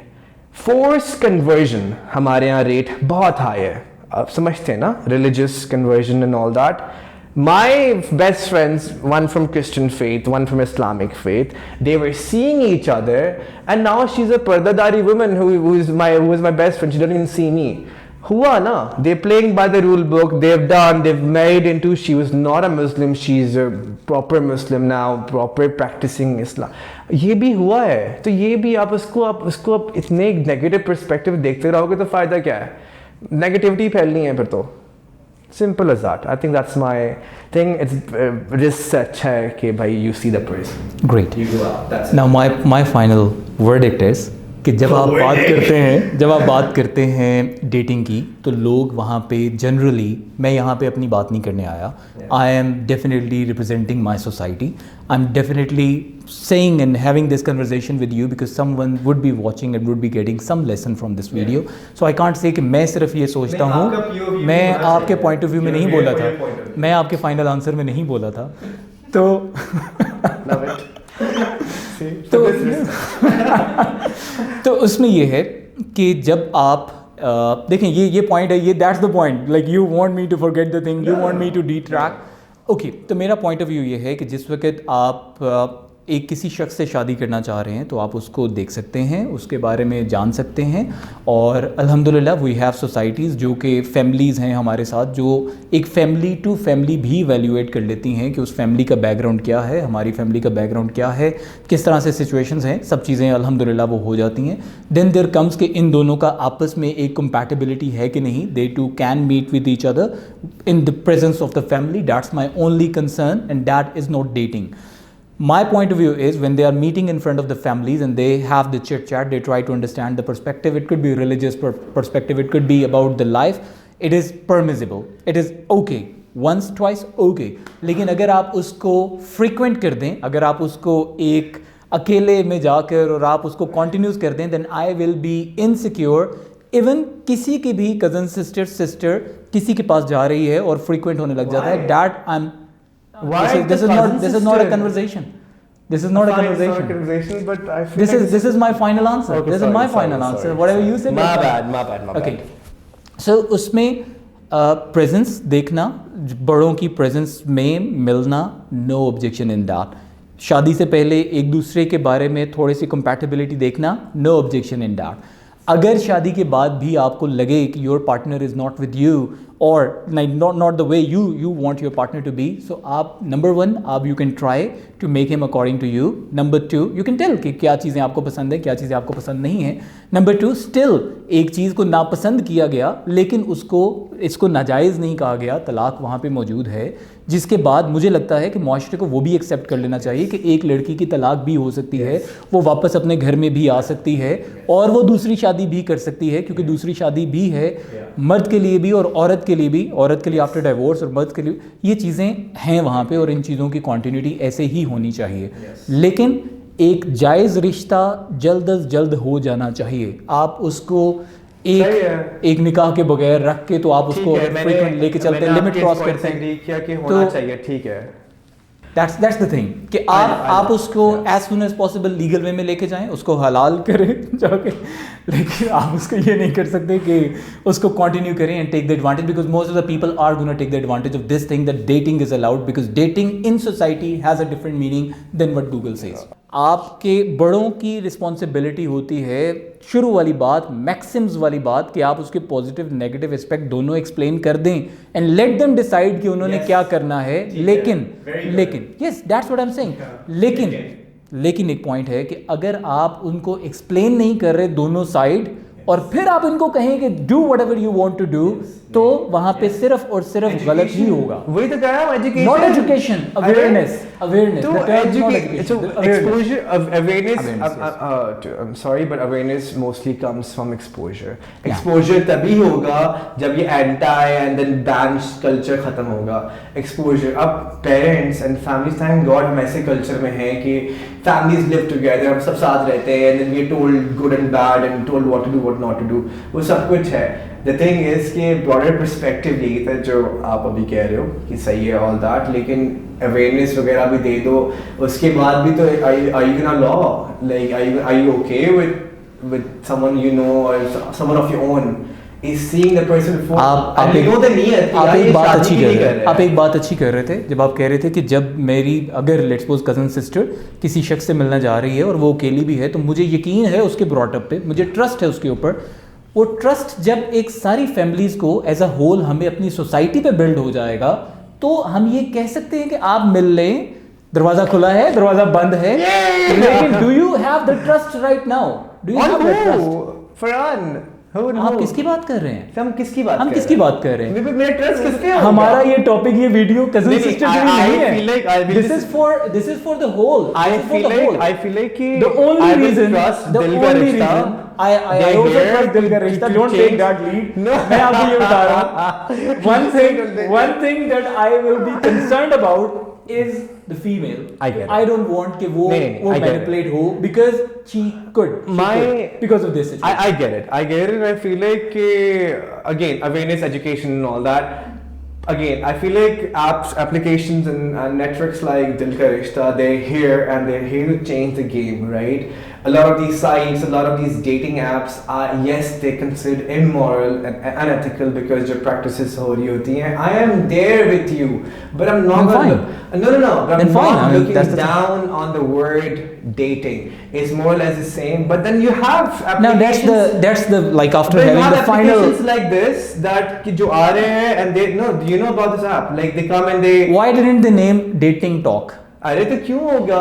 Forced conversion हमारे यहाँ rate बहुत high है, आप समझते हैं ना, religious conversion and all that। My best friends, one from Christian faith, one from Islamic faith, they were seeing each other, and now she's a pardadari woman who is my best friend. She doesn't even see me, हुआ ना, they playing by the rule book, they've married into, she was not a Muslim, she's a proper Muslim now, proper practicing Islam, ये भी हुआ है। तो ये भी आप उसको इतने नेगेटिव पर्सपेक्टिव देखते रहोगे तो फ़ायदा क्या है, नेगेटिविटी फैलनी है फिर तो, simple as that. I think that's my thing. It's अच्छा है कि भाई you see the person. Great. You go out. That's it. Now my final verdict is कि जब आप बात करते हैं डेटिंग की, तो लोग वहाँ पे जनरली, मैं यहाँ पे अपनी बात नहीं करने आया, I am definitely representing my society, I am definitely saying and having this conversation with you because someone would be watching and would be getting some lesson from this video. So I can't say कि मैं सिर्फ ये सोचता हूँ, मैं आपके point of view में नहीं बोला था, मैं आपके final answer में नहीं बोला था, तो तो उसमें ये है कि जब आप देखें, ये पॉइंट है, ये that's the point, like you want me to forget the thing, you want me to detract, okay. तो मेरा पॉइंट ऑफ व्यू ये है कि जिस वक्त आप एक किसी शख्स से शादी करना चाह रहे हैं तो आप उसको देख सकते हैं, उसके बारे में जान सकते हैं, और अल्हम्दुलिल्लाह वी हैव सोसाइटीज़ जो कि फैमिलीज़ हैं हमारे साथ, जो एक फ़ैमिली टू फैमिली भी वैल्यूएट कर लेती हैं कि उस फैमिली का बैकग्राउंड क्या है, हमारी फैमिली का बैकग्राउंड क्या है, किस तरह से सिचुएशंस हैं, सब चीज़ें अल्हम्दुलिल्लाह वो हो जाती हैं। देन देयर कम्स कि इन दोनों का आपस में एक कंपैटिबिलिटी है कि नहीं, they too can meet with each other in the presence of the family, that's my only concern and that is not dating. My point of view is when they are meeting in front of the families and they have the chit chat, they try to understand the perspective. It could be religious perspective, it could be about the life. It is permissible, it is okay, once twice okay. लेकिन अगर आप उसको frequent कर दें, अगर आप उसको एक अकेले में जाकर और आप उसको continuous कर दें, then I will be insecure. Even किसी की भी cousin sister किसी के पास जा रही है और frequent होने लग जाता है, that I'm This is not a conversation. This is not a conversation. But I feel this is my final answer. Okay, this is my final answer. Sorry. Whatever you say. My bad. Okay. So उसमें presence देखना, बड़ों की presence में मिलना, no objection in that. शादी से पहले एक दूसरे के बारे में थोड़ी सी compatibility देखना, no objection in that. अगर शादी के बाद भी आपको लगे कि your partner is not with you और not the way you want your partner to be, so आप नंबर वन, आप you can try to make him according to you. Number two, you can tell कि क्या चीज़ें आपको पसंद है, क्या चीज़ें आपको पसंद नहीं है. नंबर टू, स्टिल एक चीज़ को नापसंद किया गया लेकिन इसको नाजायज़ नहीं कहा गया, तलाक वहाँ पे मौजूद है, जिसके बाद मुझे लगता है कि माशरे को वो भी एक्सेप्ट कर लेना चाहिए कि एक लड़की की तलाक भी हो सकती है, वो वापस अपने घर में भी आ सकती है और वो दूसरी शादी भी कर सकती है, क्योंकि दूसरी शादी भी है मर्द के लिए भी और औरत के लिए भी, औरत के लिए आफ्टर डाइवोर्स और मर्द के लिए, ये चीज़ें हैं वहाँ पे और इन चीज़ों की कॉन्टिन्यूटी ऐसे ही होनी चाहिए. लेकिन एक जायज़ रिश्ता जल्द अज जल्द हो जाना चाहिए. आप उसको एक निकाह के बगैर रख के तो आप उसको फ्रीक्वेंट लेके चलते हैं, लिमिट क्रॉस करते हैं, होना चाहिए, ठीक है. That's the thing कि आप उसको as soon as possible legal way में लेके जाएं, उसको हलाल करें जाके, लेकिन आप उसको ये नहीं कर सकते कि उसको कंटिन्यू करें and take the advantage, because most of the people are going to take the advantage of this thing that dating is allowed, because dating in society has a different meaning than what Google says. आपके बड़ों की responsibility होती है, शुरू वाली बात, Maxim's वाली बात, कि आप उसके पॉजिटिव नेगेटिव एस्पेक्ट दोनों एक्सप्लेन कर दें एंड लेट देम डिसाइड कि उन्होंने क्या करना है. लेकिन yes, that's what I am saying. लेकिन एक पॉइंट है कि अगर आप उनको एक्सप्लेन नहीं कर रहे दोनों साइड और फिर आप इनको कहें कि do whatever you want to do, तो वहां पे सिर्फ और सिर्फ गलत ही होगा. वही तो कह रहा हूं, एजुकेशन, नॉट एजुकेशन, अवेयरनेस. तो exposure, awareness, I'm sorry but awareness mostly comes from exposure. Exposure तभी होगा जब ये anti and then ban culture खत्म होगा. Exposure, अब parents and families, thank God हम ऐसे culture में हैं कि families live together, हम सब साथ रहते हैं and then we are told good and bad and told what to do what not to do, वो सब कुछ है. The thing is कि broader perspective यही था जो आप अभी कह रहे हो कि सही है all that, लेकिन awareness वगैरह भी दे दो, उसके बाद भी तो are you gonna law, like are you okay with someone you know or someone of your own is seeing the person before. आप एक बात अच्छी कर रहे थे जब आप कह रहे थे कि जब मेरी अगर लेट्स सपोज कज़न सिस्टर किसी शख्स से मिलना जा रही है और वो अकेली भी है, तो मुझे यकीन है उसके ब्रॉटअप पे, मुझे ट्रस्ट है उसके ऊपर, वो ट्रस्ट जब एक सारी फैमिलीज को एज अ होल हमें अपनी सोसाइटी पे बिल्ड हो जाएगा, तो हम ये कह सकते हैं कि आप मिल लें, दरवाजा खुला है, दरवाजा बंद है, लेकिन do you have the trust right now? Do you have the trust? Farhan, आप किसकी बात कर रहे हैं? हम किसकी बात कर रहे हैं? मेरा ट्रस्ट किसके? हमारा ये टॉपिक, ये वीडियो कजिन सिस्टर के लिए नहीं है. This is for the whole. I feel like कि the only reason दिल का रिश्ता, I also trust दिल का रिश्ता. Don't take that lead. मैं आपको ये बता रहा हूँ. One thing that I will be concerned about is the female. I don't want कि वो manipulate हो, because she could because of this situation. I get it. I feel like again, awareness, education and all that. Again, I feel like applications and networks like Dil Ka Rishta, they're here and they're here to change the game, right? A lot of these sites, a lot of these dating apps are, yes, they're considered immoral and unethical because your practices ho rahi hoti hain. I am there with you, but I'm not fine. No. But I'm not looking down on the word dating. It's more or less the same. But then you have applications. Now that's the like after having the final. Applications like this that ki jo aa rahe hain and they no. Do you know about this app? Like they come and they. Why didn't they name dating talk? अरे तो क्यों होगा?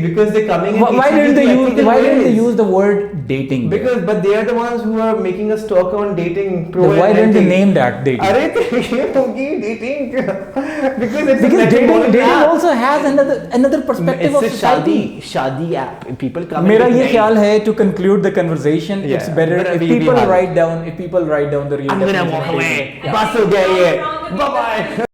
Because they're coming in. Why didn't they use the word dating? But they are the ones who are making us talk on dating. Why didn't they name that dating? अरे तो ये होगी dating. Because dating also has another perspective of society. शादी app. People come. मेरा ये ख्याल है, to conclude the conversation, it's better if people write down the real. I'm gonna walk away. बस हो गया ये. Bye bye.